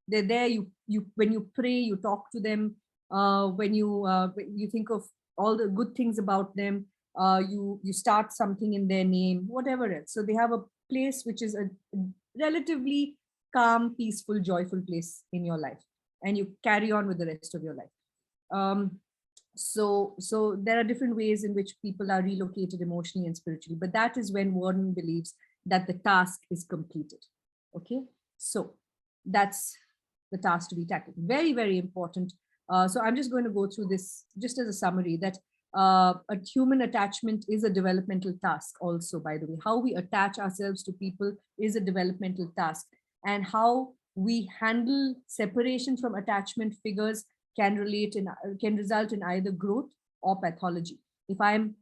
they're there. You when you pray, you talk to them. When you think of all the good things about them, you start something in their name, whatever else. So they have a place which is a relatively calm, peaceful, joyful place in your life, and you carry on with the rest of your life. So there are different ways in which people are relocated emotionally and spiritually, but that is when Warren believes that the task is completed. Okay, so that's the task to be tackled. Very, very important. So I'm just going to go through this just as a summary, that a human attachment is a developmental task also, by the way. How we attach ourselves to people is a developmental task, and how we handle separation from attachment figures can result in either growth or pathology. If I'm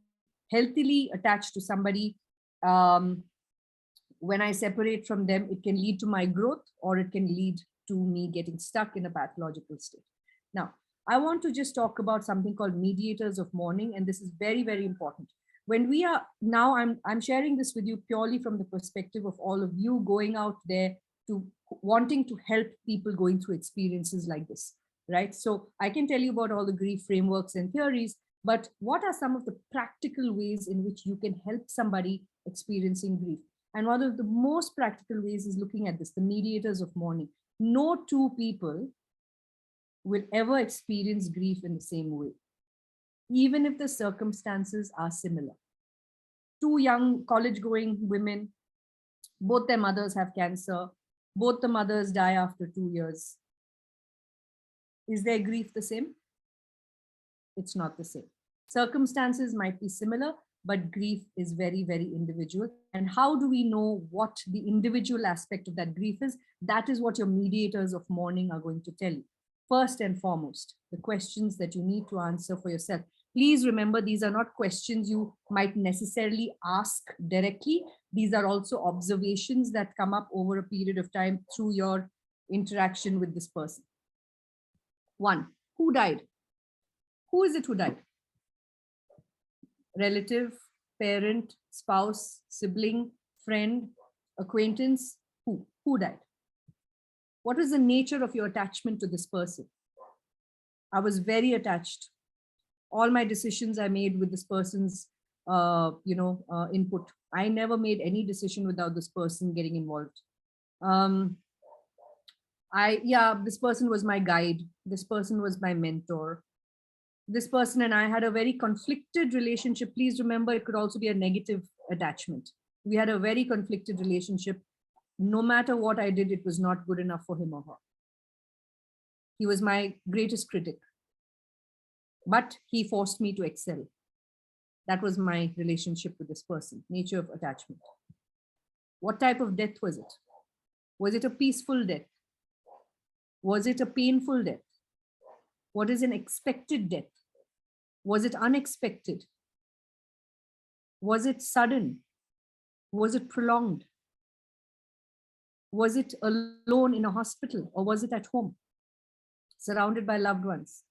healthily attached to somebody, when I separate from them, it can lead to my growth, or it can lead to me getting stuck in a pathological state. Now, I want to just talk about something called mediators of mourning, and this is very, very important. When we are now, I'm sharing this with you purely from the perspective of all of you going out there to wanting to help people going through experiences like this, right? So I can tell you about all the grief frameworks and theories, but what are some of the practical ways in which you can help somebody experiencing grief? And one of the most practical ways is looking at this, the mediators of mourning. No two people will ever experience grief in the same way, even if the circumstances are similar. Two young college-going women, both their mothers have cancer, both the mothers die after 2 years. Is their grief the same? It's not the same. Circumstances might be similar, but grief is very, very individual. And how do we know what the individual aspect of that grief is? That is what your mediators of mourning are going to tell you. First and foremost, the questions that you need to answer for yourself. Please remember, these are not questions you might necessarily ask directly. These are also observations that come up over a period of time through your interaction with this person. One, who died? Who is it who died? Relative, parent, spouse, sibling, friend, acquaintance? Who died? What is the nature of your attachment to this person? I was very attached. All my decisions I made with this person's input. I never made any decision without this person getting involved. This person was my guide. This person was my mentor. This person and I had a very conflicted relationship. Please remember, it could also be a negative attachment. We had a very conflicted relationship. No matter what I did, it was not good enough for him or her. He was my greatest critic, but he forced me to excel. That was my relationship with this person, nature of attachment. What type of death was it? Was it a peaceful death? Was it a painful death? What is an expected death? Was it unexpected? Was it sudden? Was it prolonged? Was it alone in a hospital, or was it at home, surrounded by loved ones?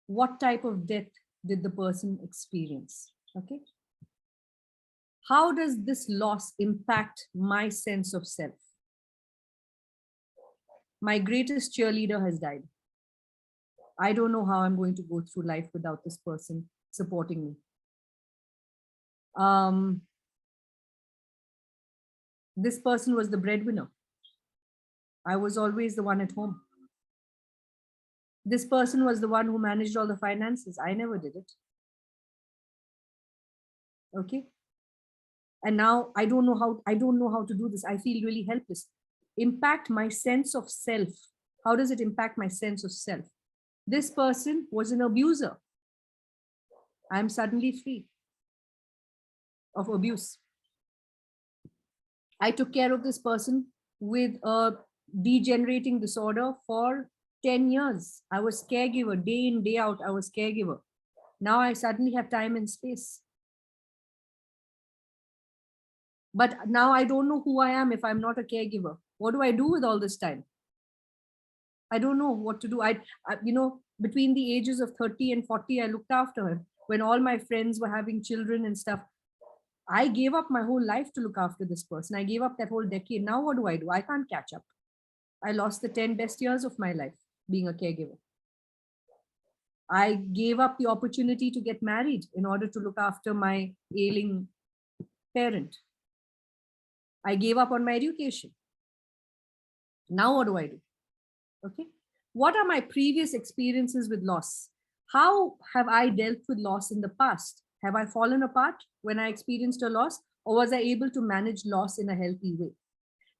What type of death did the person experience? Okay. How does this loss impact my sense of self? My greatest cheerleader has died. I don't know how I'm going to go through life without this person supporting me. This person was the breadwinner. I was always the one at home. This person was the one who managed all the finances. I never did it. Okay. And now I don't know how to do this. I feel really helpless. Impact my sense of self. How does it impact my sense of self? This person was an abuser. I'm suddenly free of abuse. I took care of this person with a degenerating disorder for 10 years. I was caregiver, day in, day out, I was caregiver. Now I suddenly have time and space. But now I don't know who I am if I'm not a caregiver. What do I do with all this time? I don't know what to do. Between the ages of 30 and 40, I looked after her. When all my friends were having children and stuff, I gave up my whole life to look after this person. I gave up that whole decade. Now what do? I can't catch up. I lost the 10 best years of my life being a caregiver. I gave up the opportunity to get married in order to look after my ailing parent. I gave up on my education. Now what do? Okay. What are my previous experiences with loss? How have I dealt with loss in the past? Have I fallen apart when I experienced a loss, or was I able to manage loss in a healthy way?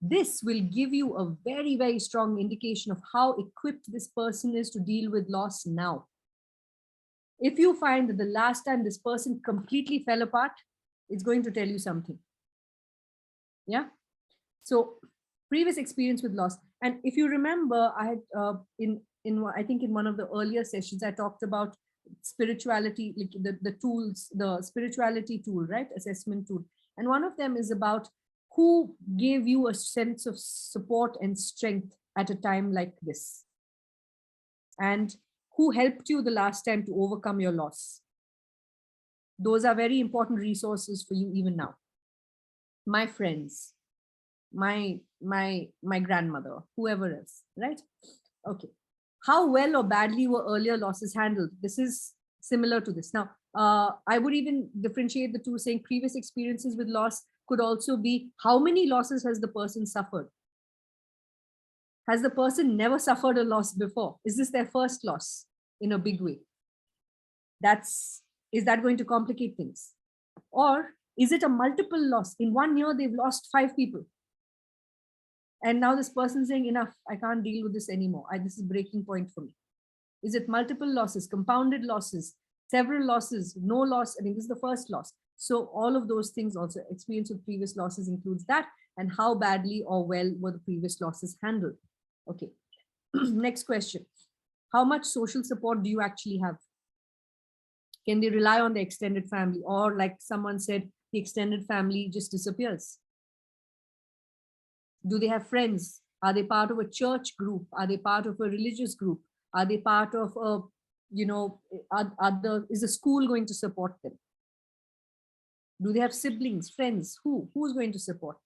This will give you a very, very strong indication of how equipped this person is to deal with loss now. If you find that the last time this person completely fell apart, it's going to tell you something. Yeah. So previous experience with loss. And if you remember, I had I think in one of the earlier sessions, I talked about spirituality, like the tools, the spirituality tool, right? Assessment tool. And one of them is about who gave you a sense of support and strength at a time like this, and who helped you the last time to overcome your loss. Those are very important resources for you even now. My friends, my grandmother, whoever else, right? Okay. How well or badly were earlier losses handled? This is similar to this. Now, I would even differentiate the two, saying previous experiences with loss could also be how many losses has the person suffered? Has the person never suffered a loss before? Is this their first loss in a big way? Is that going to complicate things? Or is it a multiple loss? In 1 year, they've lost 5 people. And now this person saying, enough, I can't deal with this anymore. This is breaking point for me. Is it multiple losses, compounded losses, several losses, no loss? I mean, this is the first loss. So all of those things also, experience with previous losses includes that, and how badly or well were the previous losses handled? Okay. Next question. How much social support do you actually have? Can they rely on the extended family? Or like someone said, the extended family just disappears. Do they have friends? Are they part of a church group? Are they part of a religious group? Are they part of a, is the school going to support them? Do they have siblings, friends? Who's going to support?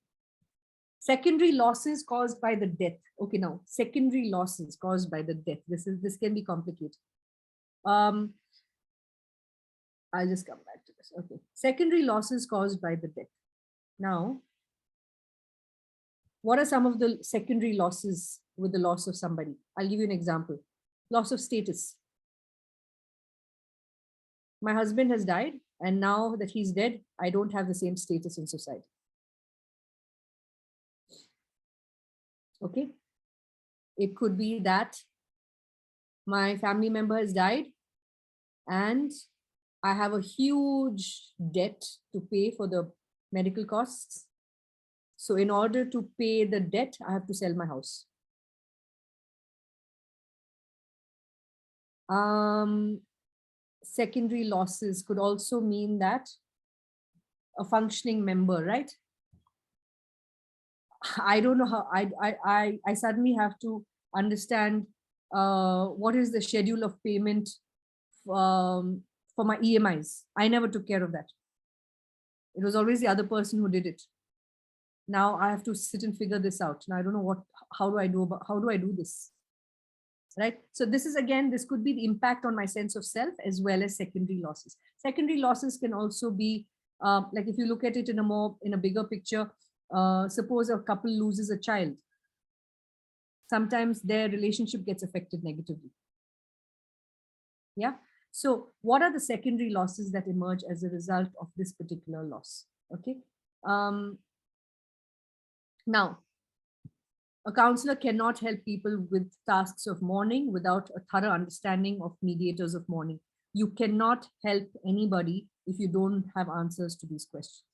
Secondary losses caused by the death. Okay, now secondary losses caused by the death. This can be complicated. I'll just come back to this. Okay, secondary losses caused by the death. Now, what are some of the secondary losses with the loss of somebody? I'll give you an example. Loss of status. My husband has died, and now that he's dead, I don't have the same status in society. Okay. It could be that my family member has died and I have a huge debt to pay for the medical costs. So in order to pay the debt, I have to sell my house. Secondary losses could also mean that a functioning member, right? I don't know how I suddenly have to understand what is the schedule of payment for my EMIs. I never took care of that. It was always the other person who did it. Now I have to sit and figure this out. Now I don't know how do I do this? Right. So this is, again, this could be the impact on my sense of self as well as secondary losses. Secondary losses can also be like if you look at it in a bigger picture, suppose a couple loses a child. Sometimes their relationship gets affected negatively. Yeah. So what are the secondary losses that emerge as a result of this particular loss? Okay. Now, a counselor cannot help people with tasks of mourning without a thorough understanding of mediators of mourning. You cannot help anybody if you don't have answers to these questions.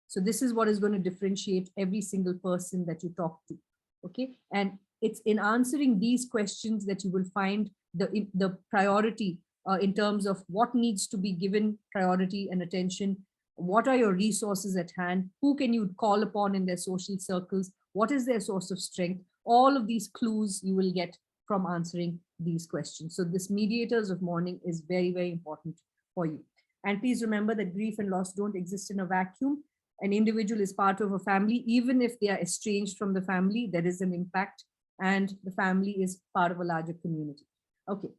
So this is what is going to differentiate every single person that you talk to. Okay. And it's in answering these questions that you will find the priority in terms of what needs to be given priority and attention. What are your resources at hand? Who can you call upon in their social circles? What is their source of strength? All of these clues you will get from answering these questions. So this mediators of mourning is very, very important for you. And please remember that grief and loss don't exist in a vacuum. An individual is part of a family. Even if they are estranged from the family, there is an impact, and the family is part of a larger community. Okay.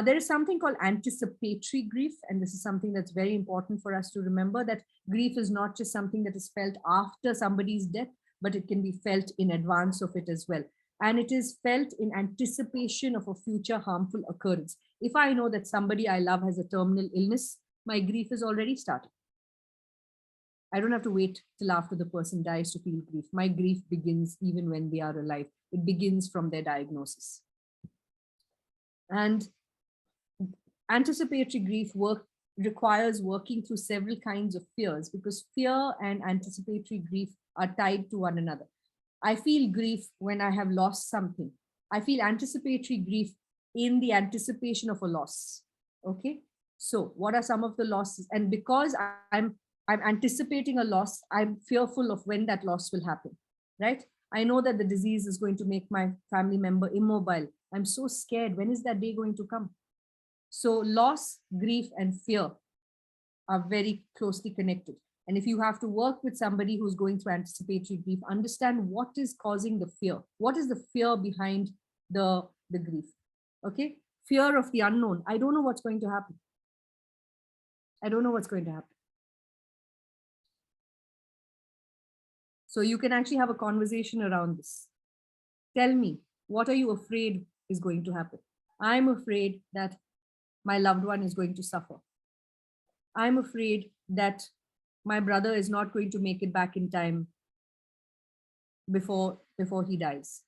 There is something called anticipatory grief, and this is something that's very important for us to remember, that grief is not just something that is felt after somebody's death, but it can be felt in advance of it as well. And it is felt in anticipation of a future harmful occurrence. If I know that somebody I love has a terminal illness, my grief is already started. I don't have to wait till after the person dies to feel grief. My grief begins even when they are alive. It begins from their diagnosis. And anticipatory grief requires working through several kinds of fears, because fear and anticipatory grief are tied to one another. I feel grief when I have lost something. I feel anticipatory grief in the anticipation of a loss. Okay. So what are some of the losses? And because I'm anticipating a loss, I'm fearful of when that loss will happen, right? I know that the disease is going to make my family member immobile. I'm so scared. When is that day going to come? So loss, grief, and fear are very closely connected. And if you have to work with somebody who's going through anticipatory grief, understand what is causing the fear. What is the fear behind the grief? Okay. Fear of the unknown. I don't know what's going to happen. I don't know what's going to happen. So you can actually have a conversation around this. Tell me, what are you afraid is going to happen? I'm afraid that my loved one is going to suffer. I'm afraid that my brother is not going to make it back in time before he dies.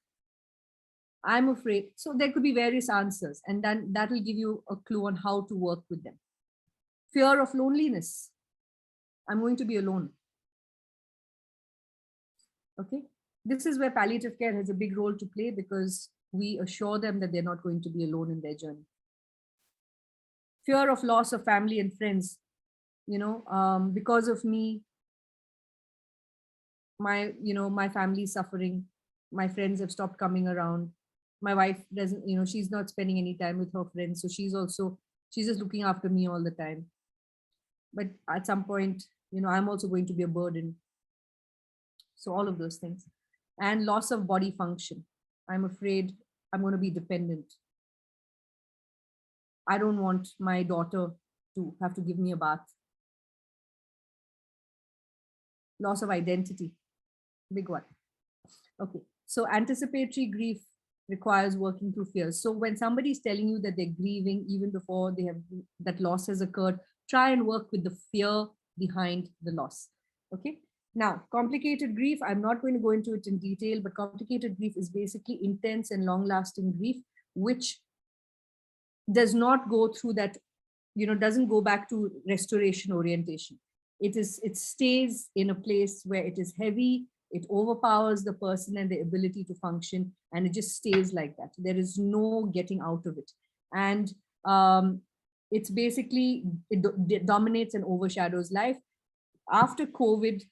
I'm afraid. So there could be various answers, and then that will give you a clue on how to work with them. Fear of loneliness. I'm going to be alone. Okay. This is where palliative care has a big role to play, because we assure them that they're not going to be alone in their journey. Fear of loss of family and friends. Because of me, my family is suffering. My friends have stopped coming around. My wife doesn't, she's not spending any time with her friends. So she's just looking after me all the time. But at some point, I'm also going to be a burden. So all of those things. And loss of body function. I'm afraid I'm going to be dependent. I don't want my daughter to have to give me a bath. Loss of identity, big one. Okay, so anticipatory grief requires working through fears. So when somebody is telling you that they're grieving even before that loss has occurred, try and work with the fear behind the loss. Okay. Now, complicated grief, I'm not going to go into it in detail, but complicated grief is basically intense and long-lasting grief, which does not go through that, doesn't go back to restoration orientation. It stays in a place where it is heavy, it overpowers the person and the ability to function, and it just stays like that. There is no getting out of it. And it's basically, it dominates and overshadows life. After COVID,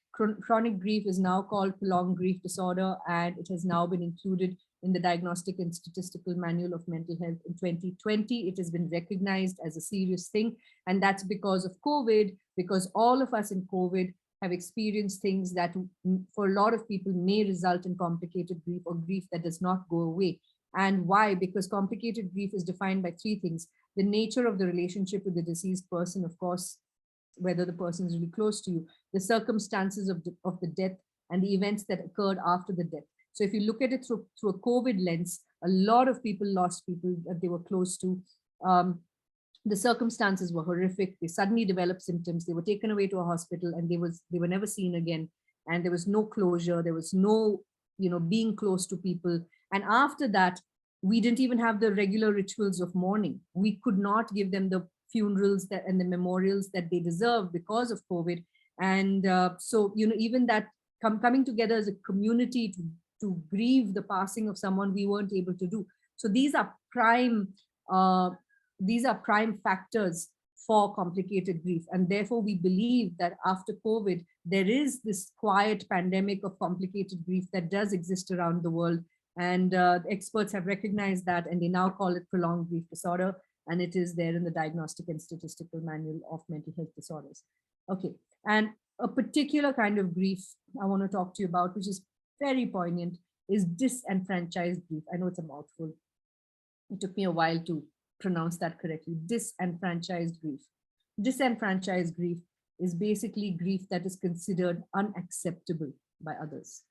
chronic grief is now called prolonged grief disorder, and it has now been included in the Diagnostic and Statistical Manual of Mental Health in 2020. It has been recognized as a serious thing, and that's because of COVID, because all of us in COVID have experienced things that for a lot of people may result in complicated grief or grief that does not go away. And why? Because complicated grief is defined by three things: the nature of the relationship with the deceased person, of course, whether the person is really close to you, the circumstances of the death, and the events that occurred after the death. So if you look at it through a COVID lens, a lot of people lost people that they were close to. the circumstances were horrific. They suddenly developed symptoms. They were taken away to a hospital and they were never seen again. And there was no closure. There was no, being close to people. And after that, we didn't even have the regular rituals of mourning. We could not give them the funerals and the memorials that they deserve because of COVID. And so, even that coming together as a community to grieve the passing of someone, we weren't able to do. So these are prime factors for complicated grief. And therefore, we believe that after COVID, there is this quiet pandemic of complicated grief that does exist around the world. And experts have recognized that, and they now call it prolonged grief disorder. And it is there in the Diagnostic and Statistical Manual of Mental Health Disorders. Okay, and a particular kind of grief I want to talk to you about, which is very poignant, is disenfranchised grief. I know it's a mouthful. It took me a while to pronounce that correctly. Disenfranchised grief. Disenfranchised grief is basically grief that is considered unacceptable by others.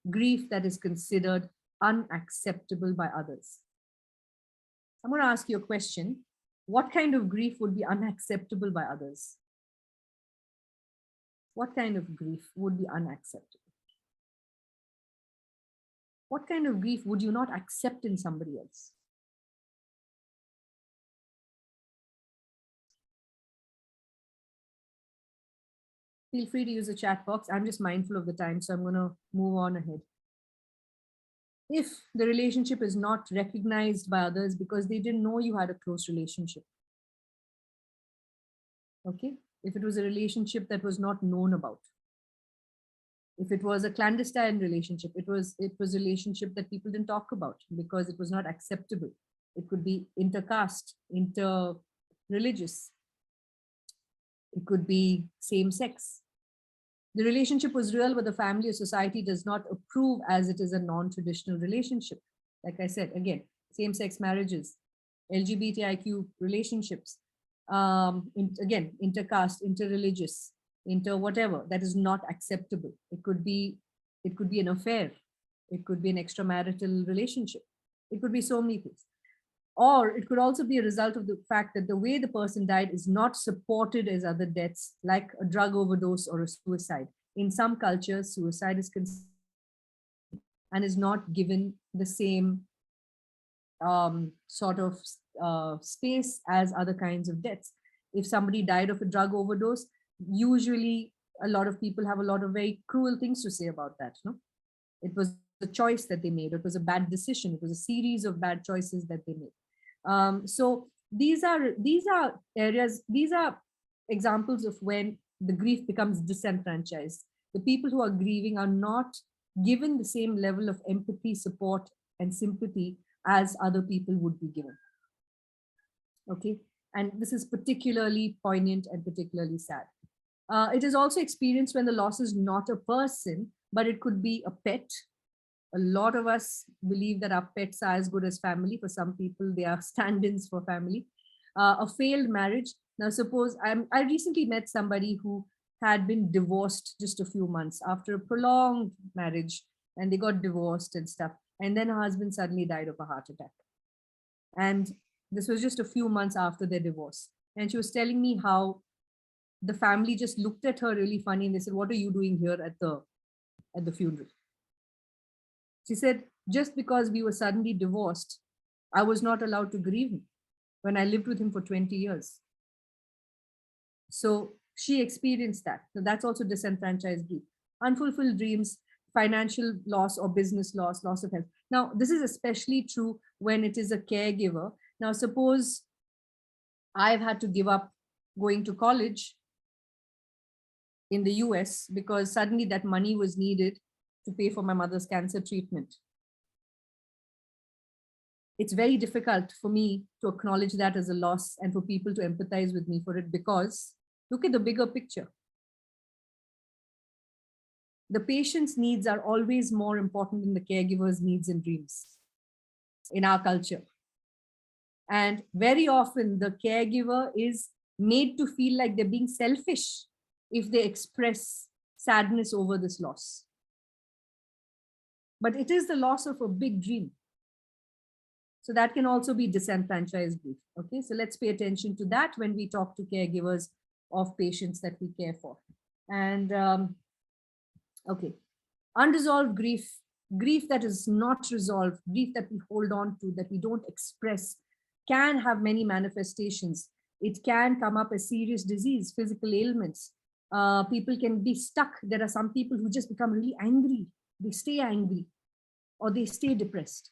Grief that is considered unacceptable by others. I'm going to ask you a question. What kind of grief would be unacceptable by others? What kind of grief would be unacceptable? What kind of grief would you not accept in somebody else? Feel free to use the chat box. I'm just mindful of the time, so I'm going to move on ahead. If the relationship is not recognized by others because they didn't know you had a close relationship. Okay, if it was a relationship that was not known about. If it was a clandestine relationship, it was a relationship that people didn't talk about because it was not acceptable. It could be intercaste, inter-religious. It could be same sex. The relationship was real, but the family or society does not approve as it is a non-traditional relationship. Like I said, again, same-sex marriages, LGBTIQ relationships, again, intercaste, interreligious, whatever, that is not acceptable. It could be an affair. It could be an extramarital relationship. It could be so many things. Or it could also be a result of the fact that the way the person died is not supported as other deaths, like a drug overdose or a suicide. In some cultures, suicide is considered and is not given the same sort of space as other kinds of deaths. If somebody died of a drug overdose, usually a lot of people have a lot of very cruel things to say about that. No? It was a choice that they made. It was a bad decision. It was a series of bad choices that they made. So these are areas, these are examples of when the grief becomes disenfranchised. The people who are grieving are not given the same level of empathy, support, and sympathy as other people would be given. Okay, and this is particularly poignant and particularly sad. It is also experienced when the loss is not a person, but it could be a pet. A lot of us believe that our pets are as good as family. For some people, they are stand-ins for family. A failed marriage. Now, suppose I recently met somebody who had been divorced just a few months after a prolonged marriage, and they got divorced and stuff. And then her husband suddenly died of a heart attack. And this was just a few months after their divorce. And she was telling me how the family just looked at her really funny and they said, "What are you doing here at the funeral?" She said, "Just because we were suddenly divorced, I was not allowed to grieve him when I lived with him for 20 years. So she experienced that. So that's also disenfranchised grief. Unfulfilled dreams, financial loss or business loss, loss of health. Now, this is especially true when it is a caregiver. Now, suppose I've had to give up going to college in the US because suddenly that money was needed to pay for my mother's cancer treatment. It's very difficult for me to acknowledge that as a loss and for people to empathize with me for it, because look at the bigger picture. The patient's needs are always more important than the caregiver's needs and dreams in our culture. And very often the caregiver is made to feel like they're being selfish if they express sadness over this loss. But it is the loss of a big dream. So that can also be disenfranchised grief. Okay, so let's pay attention to that when we talk to caregivers of patients that we care for. And okay, unresolved grief, grief that is not resolved, grief that we hold on to, that we don't express, can have many manifestations. It can come up as serious disease, physical ailments. People can be stuck. There are some people who just become really angry. They stay angry or they stay depressed.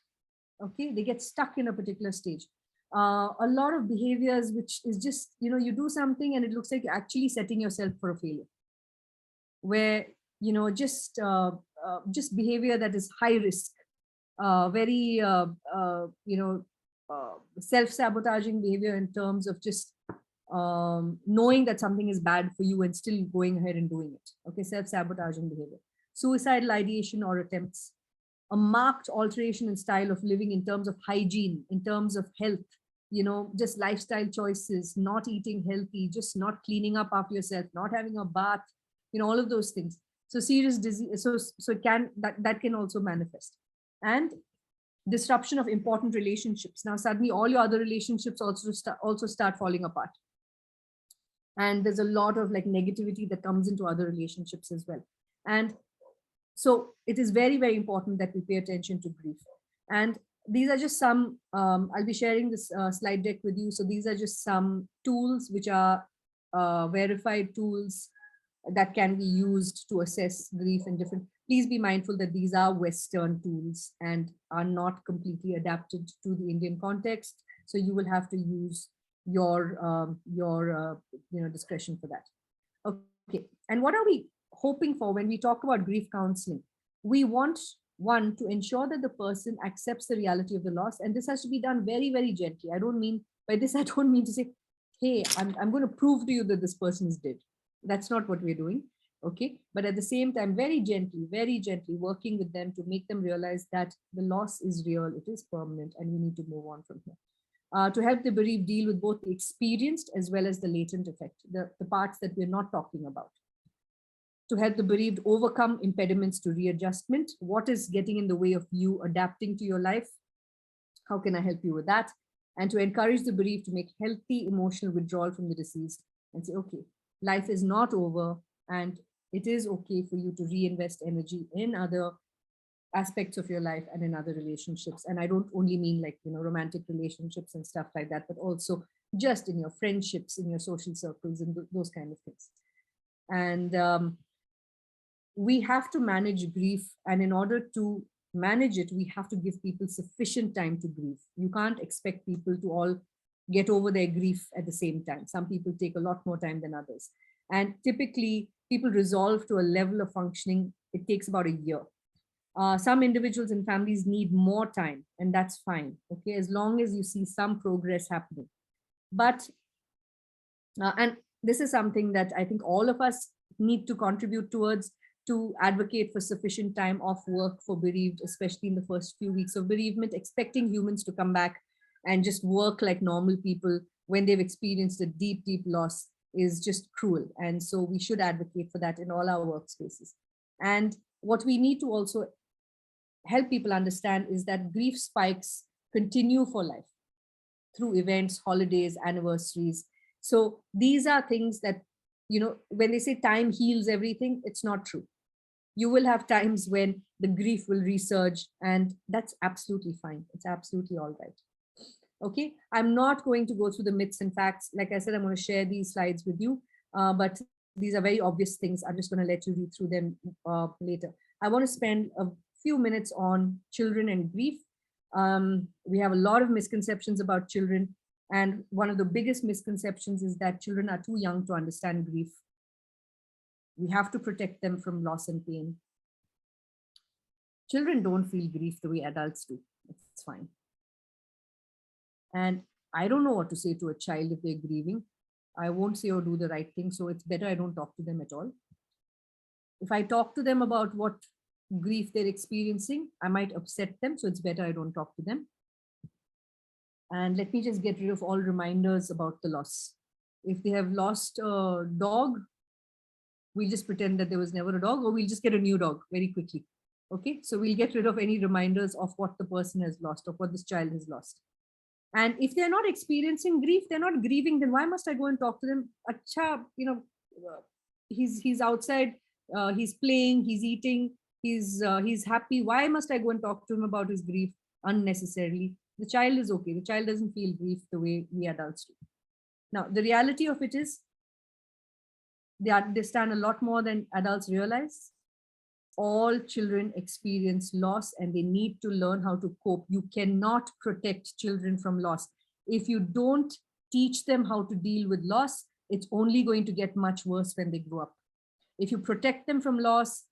Okay, they get stuck in a particular stage. A lot of behaviors, which is just, you do something and it looks like you're actually setting yourself for a failure, where, just behavior that is high risk, very, self-sabotaging behavior in terms of just knowing that something is bad for you and still going ahead and doing it. Okay, self-sabotaging behavior, suicidal ideation or attempts, a marked alteration in style of living in terms of hygiene, in terms of health, just lifestyle choices, not eating healthy, just not cleaning up after yourself, not having a bath, all of those things. So serious disease, so that can also manifest. And disruption of important relationships. Now suddenly all your other relationships also start falling apart. And there's a lot of like negativity that comes into other relationships as well. And so it is very, very important that we pay attention to grief. And these are just some, I'll be sharing this slide deck with you. So these are just some tools which are verified tools that can be used to assess grief in different. Please be mindful that these are Western tools and are not completely adapted to the Indian context. So you will have to use your discretion for that. Okay, and what are we hoping for when we talk about grief counseling? We want, one, to ensure that the person accepts the reality of the loss, and this has to be done very, very gently. I don't mean by this, I don't mean to say, hey, I'm going to prove to you that this person is dead. That's not what we're doing. Okay, but at the same time, very gently working with them to make them realize that the loss is real, it is permanent, and we need to move on from here. To help the bereaved deal with both the experienced as well as the latent effect, the parts that we're not talking about. To help the bereaved overcome impediments to readjustment. What is getting in the way of you adapting to your life? How can I help you with that? And to encourage the bereaved to make healthy emotional withdrawal from the deceased and say, okay, life is not over and it is okay for you to reinvest energy in other aspects of your life and in other relationships. And I don't only mean like, romantic relationships and stuff like that, but also just in your friendships, in your social circles and those kind of things. And we have to manage grief. And in order to manage it, we have to give people sufficient time to grieve. You can't expect people to all get over their grief at the same time. Some people take a lot more time than others. And typically people resolve to a level of functioning. It takes about a year. Some individuals and families need more time, and that's fine. Okay, as long as you see some progress happening. But, and this is something that I think all of us need to contribute towards, to advocate for sufficient time off work for bereaved, especially in the first few weeks of bereavement. Expecting humans to come back and just work like normal people when they've experienced a deep, deep loss is just cruel. And so we should advocate for that in all our workspaces. And what we need to also help people understand is that grief spikes continue for life through events, holidays, anniversaries. So these are things that, when they say time heals everything, it's not true. You will have times when the grief will resurge, and that's absolutely fine. It's absolutely all right. Okay, I'm not going to go through the myths and facts. Like I said, I'm going to share these slides with you, but these are very obvious things. I'm just going to let you read through them later. I want to spend a few minutes on children and grief. We have a lot of misconceptions about children. And one of the biggest misconceptions is that children are too young to understand grief. We have to protect them from loss and pain. Children don't feel grief the way adults do. It's fine. And I don't know what to say to a child if they're grieving. I won't say or do the right thing. So it's better I don't talk to them at all. If I talk to them about what grief they're experiencing, I might upset them. So it's better I don't talk to them. And let me just get rid of all reminders about the loss. If they have lost a dog, we'll just pretend that there was never a dog, or we'll just get a new dog very quickly. Okay, so we'll get rid of any reminders of what the person has lost or what this child has lost. And if they're not experiencing grief, they're not grieving, then why must I go and talk to them? Acha, he's outside, he's playing, he's eating, he's happy. Why must I go and talk to him about his grief unnecessarily? The child is okay. The child doesn't feel grief the way we adults do. Now, the reality of it is they understand a lot more than adults realize. All children experience loss and they need to learn how to cope. You cannot protect children from loss. If you don't teach them how to deal with loss, it's only going to get much worse when they grow up. If you protect them from loss,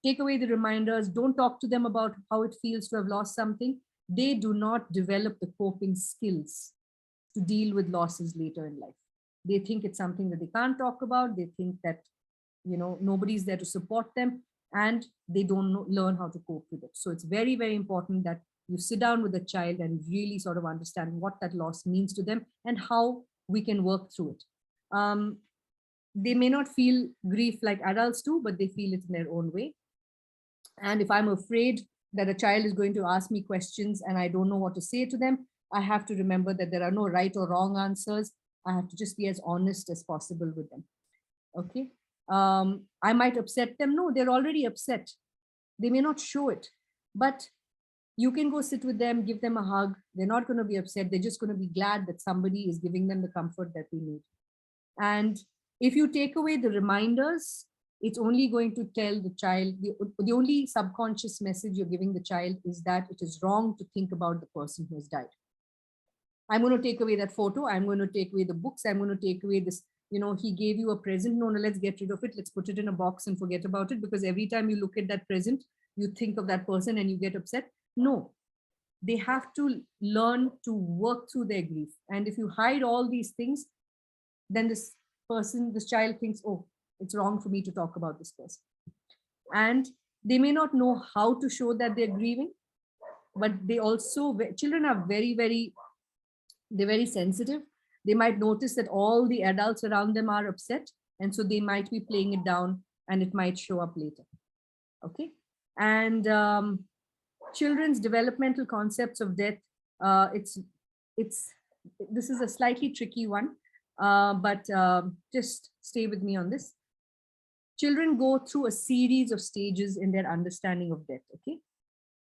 take away the reminders, don't talk to them about how it feels to have lost something, they do not develop the coping skills to deal with losses later in life. They think it's something that they can't talk about. They think that, nobody's there to support them, and they don't learn how to cope with it. So it's very, very important that you sit down with the child and really sort of understand what that loss means to them and how we can work through it. They may not feel grief like adults do, but they feel it in their own way. And if I'm afraid that a child is going to ask me questions and I don't know what to say to them, I have to remember that there are no right or wrong answers. I have to just be as honest as possible with them. Okay. I might upset them. No, they're already upset. They may not show it, but you can go sit with them, give them a hug. They're not going to be upset. They're just going to be glad that somebody is giving them the comfort that they need. And if you take away the reminders, it's only going to tell the child, the only subconscious message you're giving the child is that it is wrong to think about the person who has died. I'm going to take away that photo. I'm going to take away the books. I'm going to take away this, he gave you a present. No, let's get rid of it. Let's put it in a box and forget about it. Because every time you look at that present, you think of that person and you get upset. No, they have to learn to work through their grief. And if you hide all these things, then this child thinks, oh, it's wrong for me to talk about this person. And they may not know how to show that they're grieving, but children are they're very sensitive. They might notice that all the adults around them are upset. And so they might be playing it down and it might show up later. Okay. And children's developmental concepts of death, this is a slightly tricky one, but just stay with me on this. Children go through a series of stages in their understanding of death. Okay.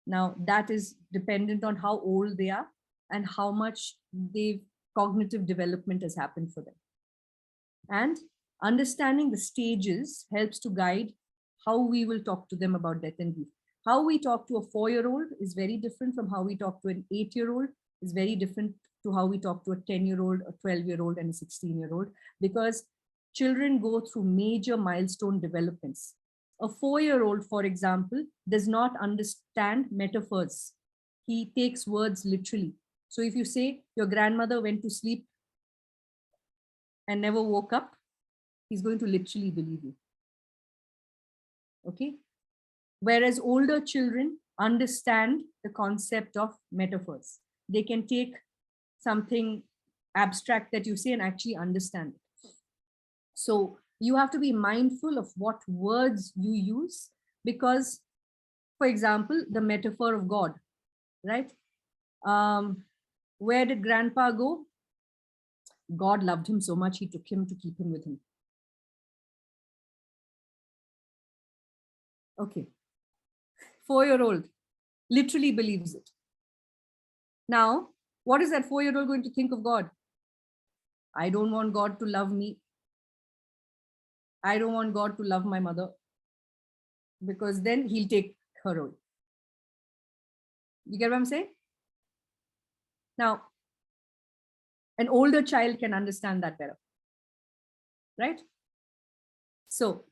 Now that is dependent on how old they are and how much cognitive development has happened for them. And understanding the stages helps to guide how we will talk to them about death and grief. How we talk to a 4-year-old is very different from how we talk to an 8-year-old, is very different to how we talk to a 10-year-old, a 12-year-old, and a 16-year-old, because children go through major milestone developments. A 4-year-old, for example, does not understand metaphors. He takes words literally. So if you say your grandmother went to sleep and never woke up, he's going to literally believe you. Okay. Whereas older children understand the concept of metaphors. They can take something abstract that you say and actually understand it. So you have to be mindful of what words you use, because, for example, the metaphor of God, right? Where did grandpa go? God loved him so much, he took him to keep him with him. Okay. 4-year-old literally believes it. Now, what is that 4-year-old going to think of God? I don't want God to love me. I don't want God to love my mother, because then he'll take her role. You get what I'm saying? Now, an older child can understand that better, right? So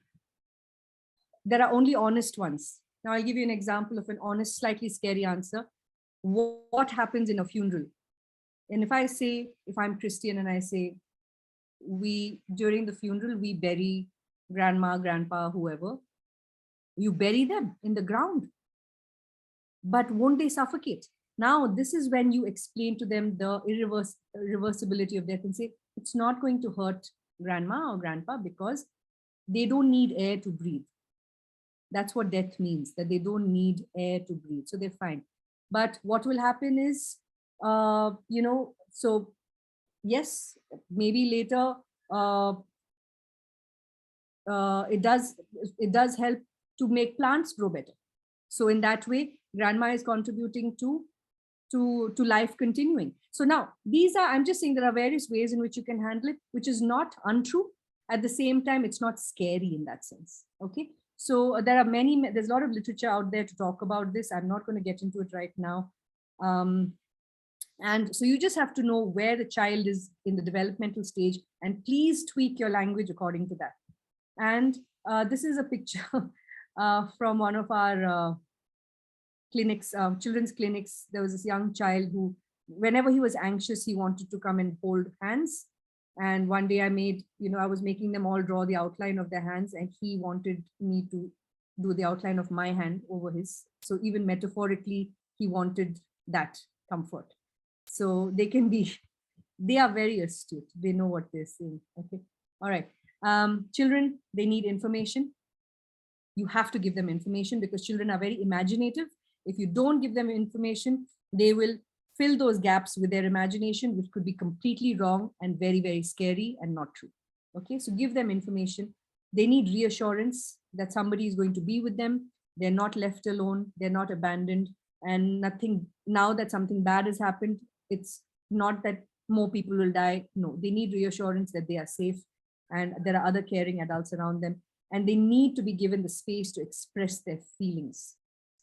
there are only honest ones. Now I'll give you an example of an honest, slightly scary answer. What happens in a funeral? And if I'm Christian and I say, during the funeral, we bury grandma, grandpa, whoever, you bury them in the ground, but won't they suffocate? Now, this is when you explain to them the irreversibility of death and say, it's not going to hurt grandma or grandpa because they don't need air to breathe. That's what death means, that they don't need air to breathe. So they're fine. But what will happen is, so yes, maybe later, it does help to make plants grow better. So in that way, grandma is contributing to life continuing. So now I'm just saying there are various ways in which you can handle it, which is not untrue. At the same time, it's not scary in that sense. Okay. So there's a lot of literature out there to talk about this. I'm not going to get into it right now. And so you just have to know where the child is in the developmental stage, and please tweak your language according to that. And this is a picture from one of our clinics, children's clinics. There was this young child who, whenever he was anxious, he wanted to come and hold hands. And one day I was making them all draw the outline of their hands, and he wanted me to do the outline of my hand over his. So even metaphorically, he wanted that comfort. So they are very astute. They know what they're saying. Okay. All right. Children, they need information. You have to give them information because children are very imaginative. If you don't give them information, they will fill those gaps with their imagination, which could be completely wrong and very, very scary and not true. Okay, so give them information. They need reassurance that somebody is going to be with them. They're not left alone. They're not abandoned. And now that something bad has happened, it's not that more people will die. No, they need reassurance that they are safe and there are other caring adults around them. And they need to be given the space to express their feelings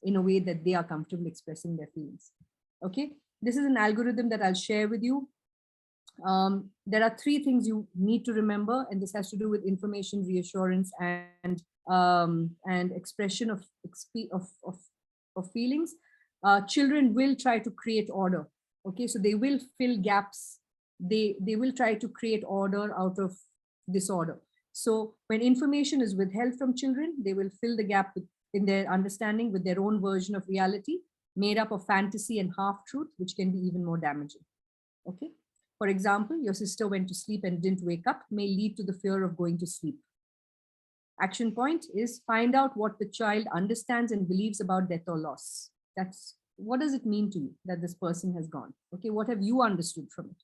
in a way that they are comfortable expressing their feelings. Okay, this is an algorithm that I'll share with you. There are 3 things you need to remember, and this has to do with information, reassurance, and expression of feelings. Children will try to create order. Okay, so they will fill gaps. They will try to create order out of disorder. So when information is withheld from children, they will fill the gap in their understanding with their own version of reality, made up of fantasy and half-truth, which can be even more damaging. Okay. For example, your sister went to sleep and didn't wake up may lead to the fear of going to sleep. Action point is find out what the child understands and believes about death or loss. What does it mean to you that this person has gone? Okay, what have you understood from it?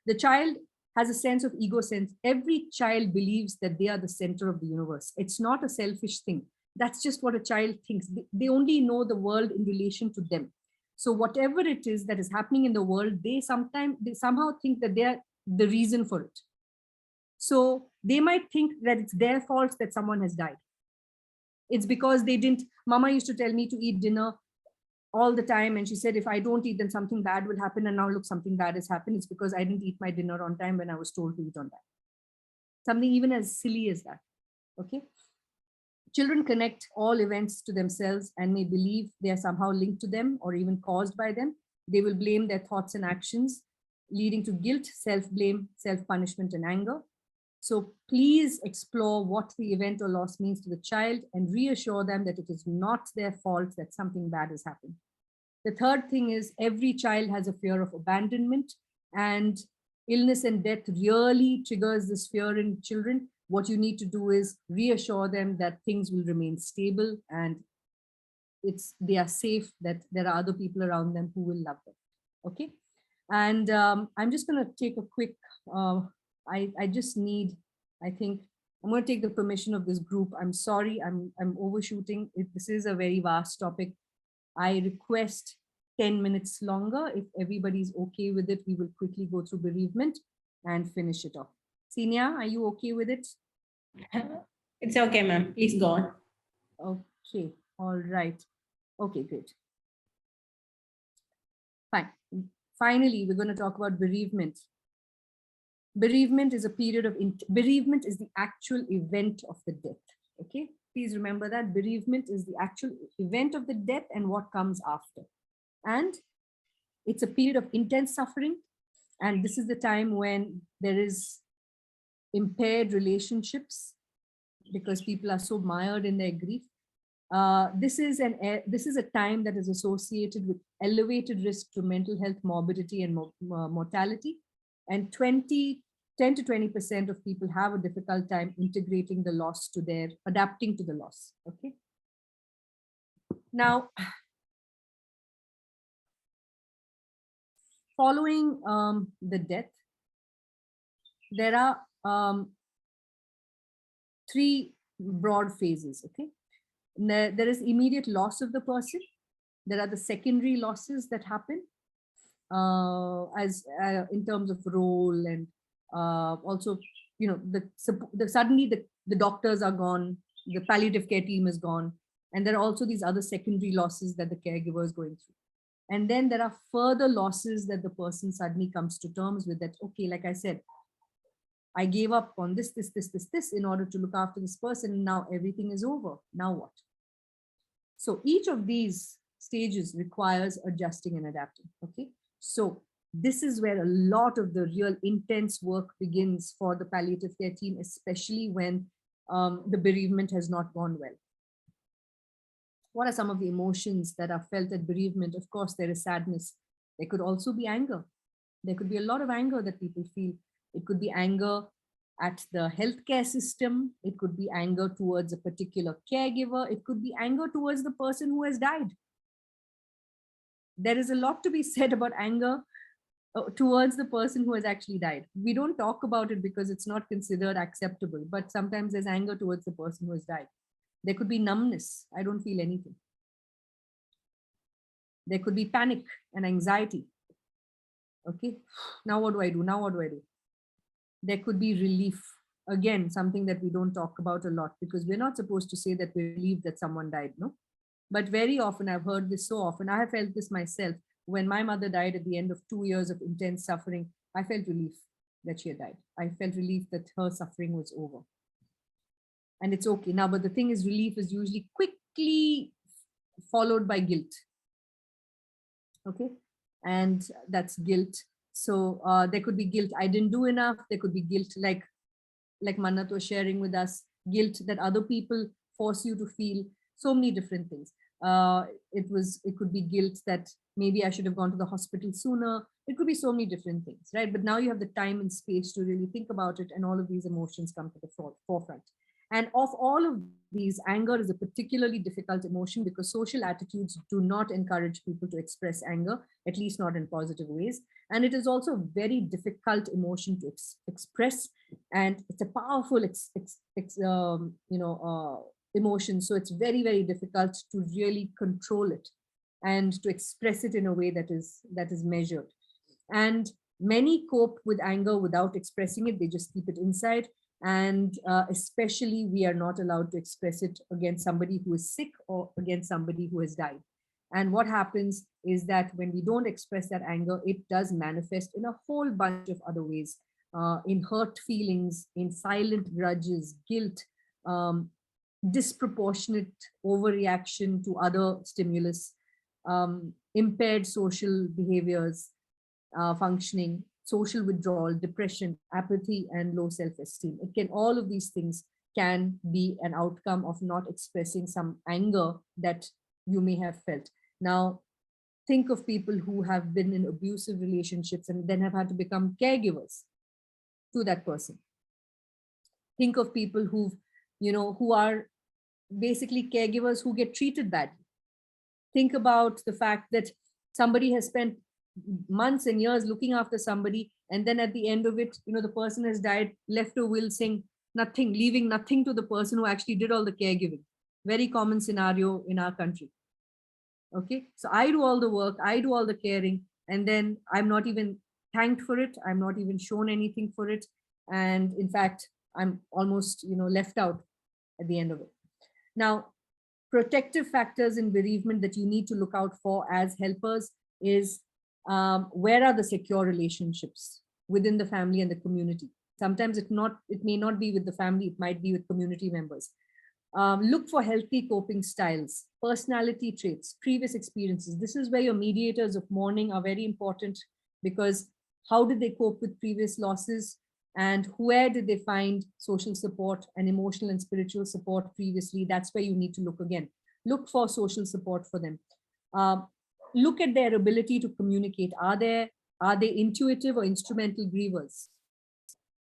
The child has a sense of ego sense. Every child believes that they are the center of the universe. It's not a selfish thing. That's just what a child thinks. They only know the world in relation to them. So whatever it is that is happening in the world, they somehow think that they are the reason for it. So they might think that it's their fault that someone has died. It's because they didn't. Mama used to tell me to eat dinner all the time, and she said, if I don't eat, then something bad will happen. And now look, something bad has happened. It's because I didn't eat my dinner on time when I was told to eat on time. Something even as silly as that. Okay. Children connect all events to themselves and may believe they are somehow linked to them or even caused by them. They will blame their thoughts and actions, leading to guilt, self-blame, self-punishment, and anger. So please explore what the event or loss means to the child and reassure them that it is not their fault that something bad has happened. The third thing is every child has a fear of abandonment, and illness and death really triggers this fear in children. What you need to do is reassure them that things will remain stable and they are safe, that there are other people around them who will love them. Okay. And I'm just going to take a quick, I think I'm going to take the permission of this group. I'm sorry, I'm overshooting. This is a very vast topic. I request 10 minutes longer. If everybody's okay with it, we will quickly go through bereavement and finish it off. Senia, are you okay with it? It's okay, ma'am. Please go on. Okay. All right. Okay, great. Fine. Finally, we're going to talk about bereavement. Bereavement is a period of, bereavement is the actual event of the death. Okay. Please remember that bereavement is the actual event of the death and what comes after. And it's a period of intense suffering. And this is the time when there is impaired relationships because people are so mired in their grief. This is a time that is associated with elevated risk to mental health morbidity and mortality. And 10 to 20% of people have a difficult time integrating the loss adapting to the loss. Okay. Now, following the death, there are three broad phases, okay? There is immediate loss of the person. There are the secondary losses that happen as in terms of role, and also, you know, suddenly the doctors are gone, the palliative care team is gone, and there are also these other secondary losses that the caregiver is going through. And then there are further losses that the person suddenly comes to terms with, that, okay, like I said, I gave up on this in order to look after this person. Now everything is over. Now what? So each of these stages requires adjusting and adapting. Okay. So this is where a lot of the real intense work begins for the palliative care team, especially when the bereavement has not gone well. What are some of the emotions that are felt at bereavement? Of course, there is sadness. There could also be anger. There could be a lot of anger that people feel. It could be anger at the healthcare system. It could be anger towards a particular caregiver. It could be anger towards the person who has died. There is a lot to be said about anger towards the person who has actually died. We don't talk about it because it's not considered acceptable, but sometimes there's anger towards the person who has died. There could be numbness. I don't feel anything. There could be panic and anxiety. Okay, now what do I do? Now what do I do? There could be relief. Again, something that we don't talk about a lot, because we're not supposed to say that we're relieved that someone died, no? But very often, I've heard this so often. I have felt this myself. When my mother died at the end of 2 years of intense suffering, I felt relief that she had died. I felt relief that her suffering was over. And it's okay. Now, but the thing is, relief is usually quickly followed by guilt. Okay. And that's guilt. So there could be guilt. I didn't do enough. There could be guilt, like Mannat was sharing with us, guilt that other people force you to feel. So many different things. It could be guilt that maybe I should have gone to the hospital sooner. It could be so many different things, right? But now you have the time and space to really think about it, and all of these emotions come to the forefront. And of all of these, anger is a particularly difficult emotion because social attitudes do not encourage people to express anger, at least not in positive ways. And it is also a very difficult emotion to express, and it's a powerful emotion. So it's very, very difficult to really control it and to express it in a way that is measured. And many cope with anger without expressing it. They just keep it inside. And especially, we are not allowed to express it against somebody who is sick or against somebody who has died. And what happens is that when we don't express that anger, it does manifest in a whole bunch of other ways, in hurt feelings, in silent grudges, guilt, disproportionate overreaction to other stimulus, impaired social behaviors, functioning, social withdrawal, depression, apathy, and low self-esteem. All of these things can be an outcome of not expressing some anger that you may have felt. Now, think of people who have been in abusive relationships and then have had to become caregivers to that person. Think of people who are basically caregivers who get treated badly. Think about the fact that somebody has spent months and years looking after somebody, and then at the end of it, the person has died, left a will saying nothing, leaving nothing to the person who actually did all the caregiving. Very common scenario in our country. Okay, so I do all the work, I do all the caring, and then I'm not even thanked for it. I'm not even shown anything for it. And in fact, I'm almost, left out at the end of it. Now, protective factors in bereavement that you need to look out for as helpers is where are the secure relationships within the family and the community. Sometimes it may not be with the family, it might be with community members. Look for healthy coping styles, personality traits, previous experiences. This is where your mediators of mourning are very important, because how did they cope with previous losses, and where did they find social support and emotional and spiritual support previously? That's where you need to look again. Look for social support for them. Look at their ability to communicate. Are they intuitive or instrumental grievers?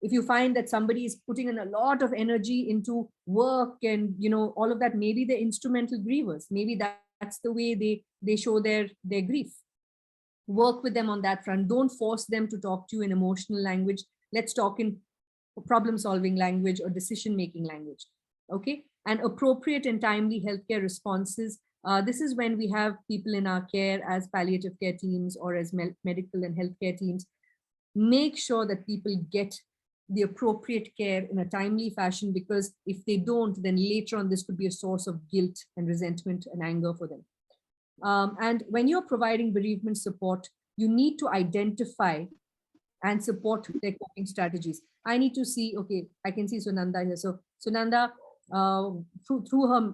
If you find that somebody is putting in a lot of energy into work and all of that, maybe they're instrumental grievers. Maybe that's That's the way they show their grief. Work with them on that front. Don't force them to talk to you in emotional language. Let's talk in problem solving language or decision making language. Okay. And appropriate and timely healthcare responses. This is when we have people in our care as palliative care teams or as medical and healthcare teams. Make sure that people get the appropriate care in a timely fashion, because if they don't, then later on this could be a source of guilt and resentment and anger for them. And when you're providing bereavement support, you need to identify and support their coping strategies. I need to see, okay, I can see Sunanda here. So Sunanda, through her,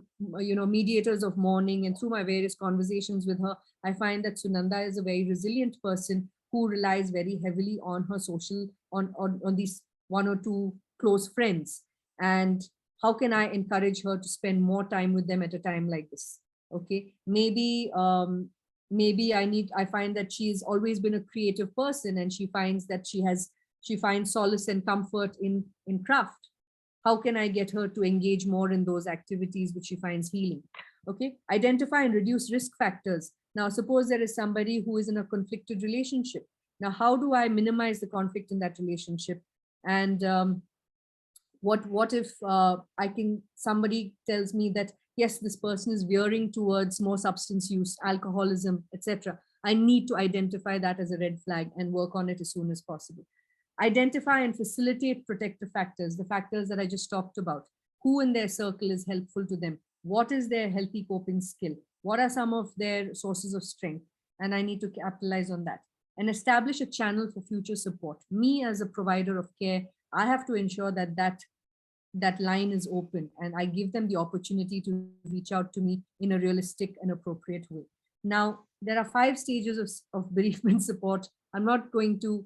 mediators of mourning and through my various conversations with her, I find that Sunanda is a very resilient person who relies very heavily on her social, on these one or two close friends. And how can I encourage her to spend more time with them at a time like this? Okay, maybe I find that she's always been a creative person, and she finds that she finds solace and comfort in craft. How can I get her to engage more in those activities which she finds healing? Okay, identify and reduce risk factors. Now, suppose there is somebody who is in a conflicted relationship. Now, how do I minimize the conflict in that relationship? And what if somebody tells me that, yes, this person is veering towards more substance use, alcoholism, etc. I need to identify that as a red flag and work on it as soon as possible. Identify and facilitate protective factors, the factors that I just talked about. Who in their circle is helpful to them? What is their healthy coping skill? What are some of their sources of strength? And I need to capitalize on that. And establish a channel for future support. Me as a provider of care, I have to ensure that line is open, and I give them the opportunity to reach out to me in a realistic and appropriate way. Now, there are 5 stages of bereavement support. I'm not going to,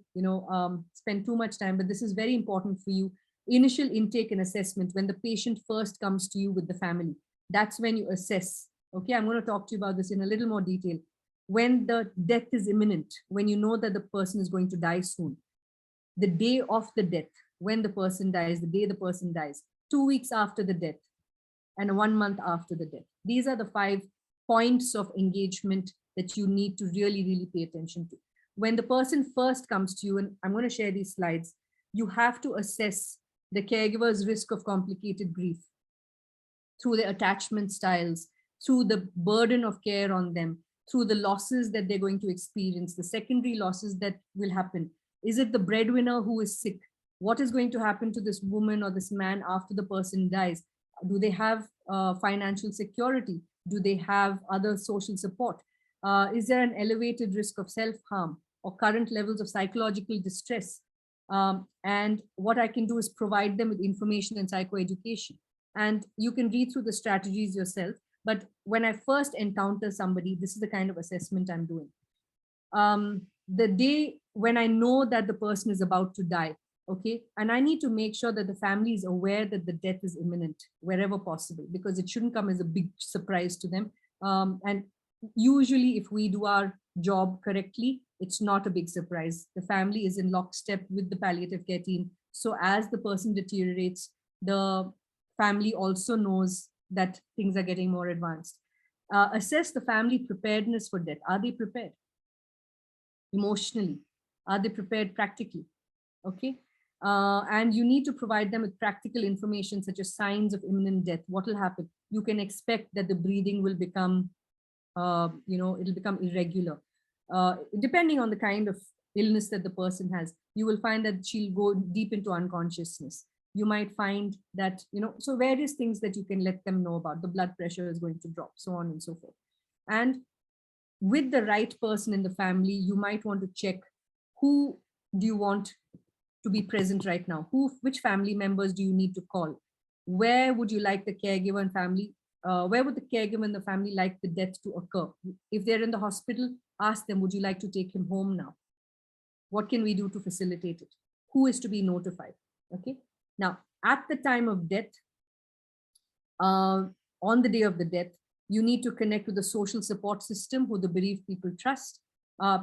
spend too much time, but this is very important for you. Initial intake and assessment, when the patient first comes to you with the family, that's when you assess. Okay, I'm going to talk to you about this in a little more detail. When the death is imminent, when you know that the person is going to die soon, the day of the death, when the person dies, the day the person dies, 2 weeks after the death, and 1 month after the death. These are the 5 points of engagement that you need to really, really pay attention to. When the person first comes to you, and I'm going to share these slides, you have to assess the caregiver's risk of complicated grief through their attachment styles, through the burden of care on them, through the losses that they're going to experience, the secondary losses that will happen. Is it the breadwinner who is sick? What is going to happen to this woman or this man after the person dies? Do they have financial security? Do they have other social support? Is there an elevated risk of self-harm or current levels of psychological distress? And what I can do is provide them with information and psychoeducation. And you can read through the strategies yourself. But when I first encounter somebody, this is the kind of assessment I'm doing. The day when I know that the person is about to die, okay, and I need to make sure that the family is aware that the death is imminent wherever possible, because it shouldn't come as a big surprise to them. And usually if we do our job correctly, it's not a big surprise. The family is in lockstep with the palliative care team. So as the person deteriorates, the family also knows that things are getting more advanced. Assess the family preparedness for death. Are they prepared emotionally? Are they prepared practically? Okay. And you need to provide them with practical information such as signs of imminent death. What will happen? You can expect that the breathing will become, it'll become irregular. Depending on the kind of illness that the person has, you will find that she'll go deep into unconsciousness. You might find that, so various things that you can let them know about. The blood pressure is going to drop, so on and so forth. And with the right person in the family, you might want to check, who do you want to be present right now? Which family members do you need to call? Where would you like the caregiver and family? Where would the caregiver and the family like the death to occur? If they're in the hospital, ask them, would you like to take him home now? What can we do to facilitate it? Who is to be notified? Okay. Now, at the time of death, on the day of the death, you need to connect with the social support system who the bereaved people trust.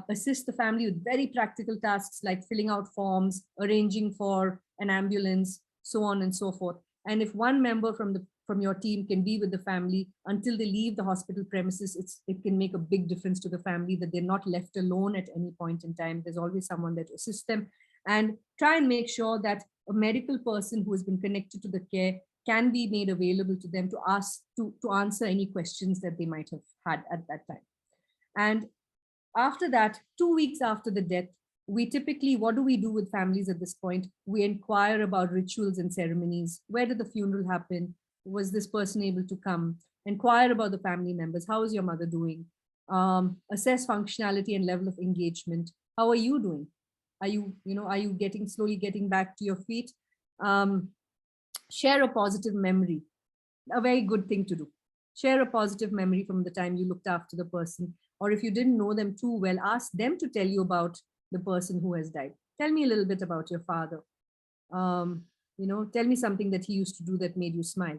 Assist the family with very practical tasks like filling out forms, arranging for an ambulance, so on and so forth. And if one member from from your team can be with the family until they leave the hospital premises. It can make a big difference to the family that they're not left alone at any point in time. There's always someone there to assist them, and try and make sure that a medical person who has been connected to the care can be made available to them to ask to answer any questions that they might have had at that time. And after that, 2 weeks after the death, we typically, what do we do with families at this point? We inquire about rituals and ceremonies. Where did the funeral happen? Was this person able to come? Inquire about the family members. How is your mother doing? Assess functionality and level of engagement. How are you doing? Are you slowly getting back to your feet? Share a positive memory. A very good thing to do. Share a positive memory from the time you looked after the person. Or if you didn't know them too well, ask them to tell you about the person who has died. Tell me a little bit about your father. Tell me something that he used to do that made you smile.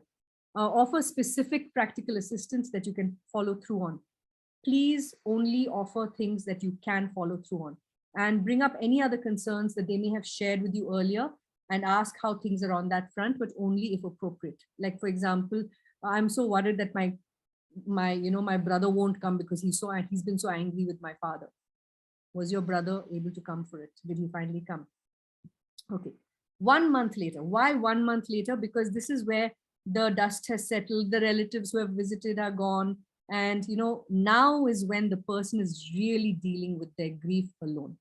Offer specific practical assistance that you can follow through on. Please only offer things that you can follow through on, and bring up any other concerns that they may have shared with you earlier and ask how things are on that front, but only if appropriate. Like, for example, I'm so worried that my brother won't come because he's been so angry with my father. Was your brother able to come for it? Did he finally come? Okay. 1 month later. Why 1 month later? Because this is where the dust has settled, the relatives who have visited are gone. And, now is when the person is really dealing with their grief alone.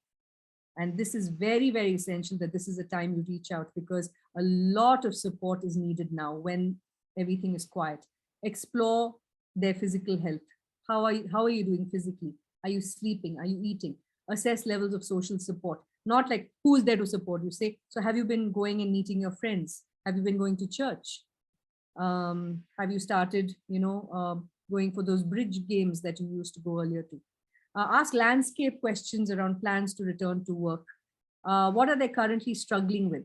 And this is very, very essential that this is a time you reach out, because a lot of support is needed now when everything is quiet. Explore their physical health. How are you doing physically? Are you sleeping? Are you eating? Assess levels of social support. Not like who's there to support you. Say, so have you been going and meeting your friends? Have you been going to church? Have you started, going for those bridge games that you used to go earlier to? Ask landscape questions around plans to return to work. What are they currently struggling with?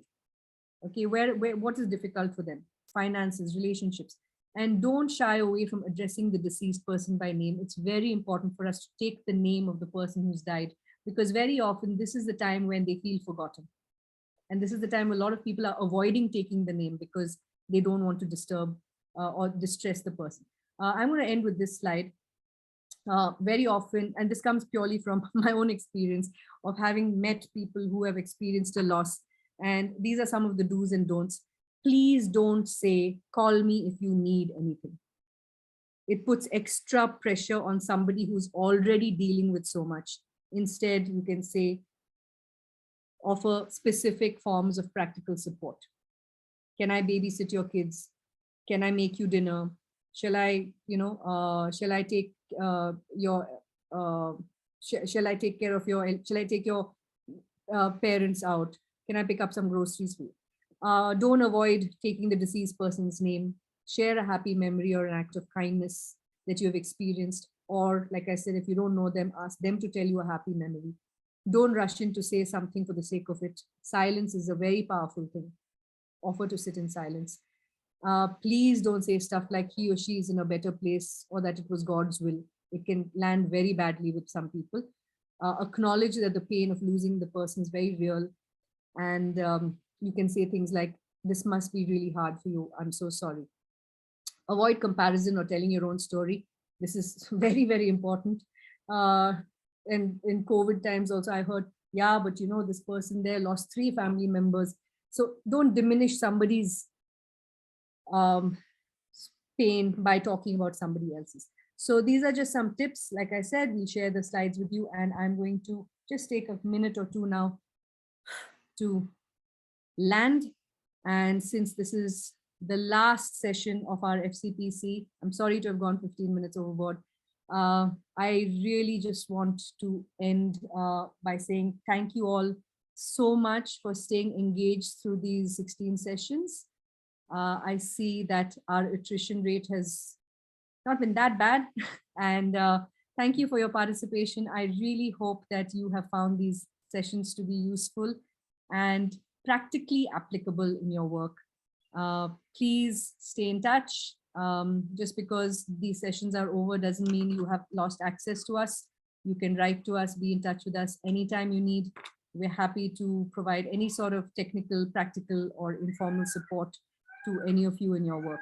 Okay, what is difficult for them? Finances, relationships. And don't shy away from addressing the deceased person by name. It's very important for us to take the name of the person who's died, because very often this is the time when they feel forgotten. And this is the time a lot of people are avoiding taking the name because they don't want to disturb or distress the person. I'm going to end with this slide. Very often, and this comes purely from my own experience of having met people who have experienced a loss. And these are some of the do's and don'ts. Please don't say, call me if you need anything. It puts extra pressure on somebody who's already dealing with so much. Instead, you can say, offer specific forms of practical support. Can I babysit your kids? Can I make you dinner? Shall I take your parents out? Can I pick up some groceries for you? Don't avoid taking the deceased person's name. Share a happy memory or an act of kindness that you have experienced. Or, like I said, if you don't know them, ask them to tell you a happy memory. Don't rush in to say something for the sake of it. Silence is a very powerful thing. Offer to sit in silence. Please don't say stuff like he or she is in a better place or that it was God's will. It can land very badly with some people. Acknowledge that the pain of losing the person is very real. And you can say things like, this must be really hard for you. I'm so sorry. Avoid comparison or telling your own story. This is very, very important. And in COVID times also, I heard, yeah, but this person there lost 3 family members. So don't diminish somebody's pain by talking about somebody else's. So these are just some tips. Like I said, we'll share the slides with you, and I'm going to just take a minute or two now to land. And since this is the last session of our FCPC, I'm sorry to have gone 15 minutes overboard. I really just want to end by saying thank you all so much for staying engaged through these 16 sessions. I see that our attrition rate has not been that bad. And thank you for your participation. I really hope that you have found these sessions to be useful and practically applicable in your work. Please stay in touch. Just because these sessions are over doesn't mean you have lost access to us. You can write to us, be in touch with us anytime you need. We're happy to provide any sort of technical, practical, or informal support to any of you in your work.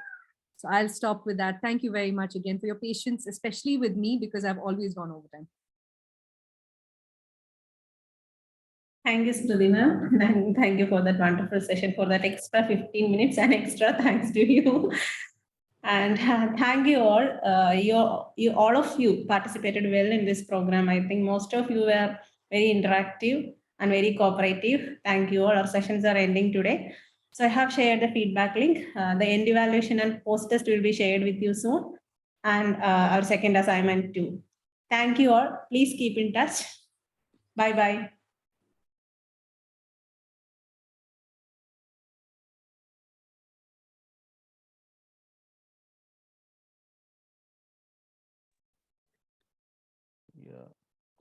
So I'll stop with that. Thank you very much again for your patience, especially with me, because I've always gone over time. Thank you, Smriti ma'am. And thank you for that wonderful session, for that extra 15 minutes and extra thanks to you. And thank you all. You all of you participated well in this program. I think most of you were very interactive and very cooperative. Thank you all. Our sessions are ending today. So I have shared the feedback link. The end evaluation and post test will be shared with you soon. And our second assignment too. Thank you all. Please keep in touch. Bye-bye. Yeah.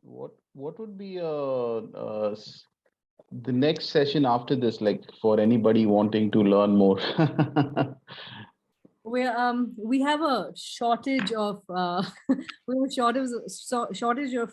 What would be the next session after this, like for anybody wanting to learn more? We have a shortage of shortage of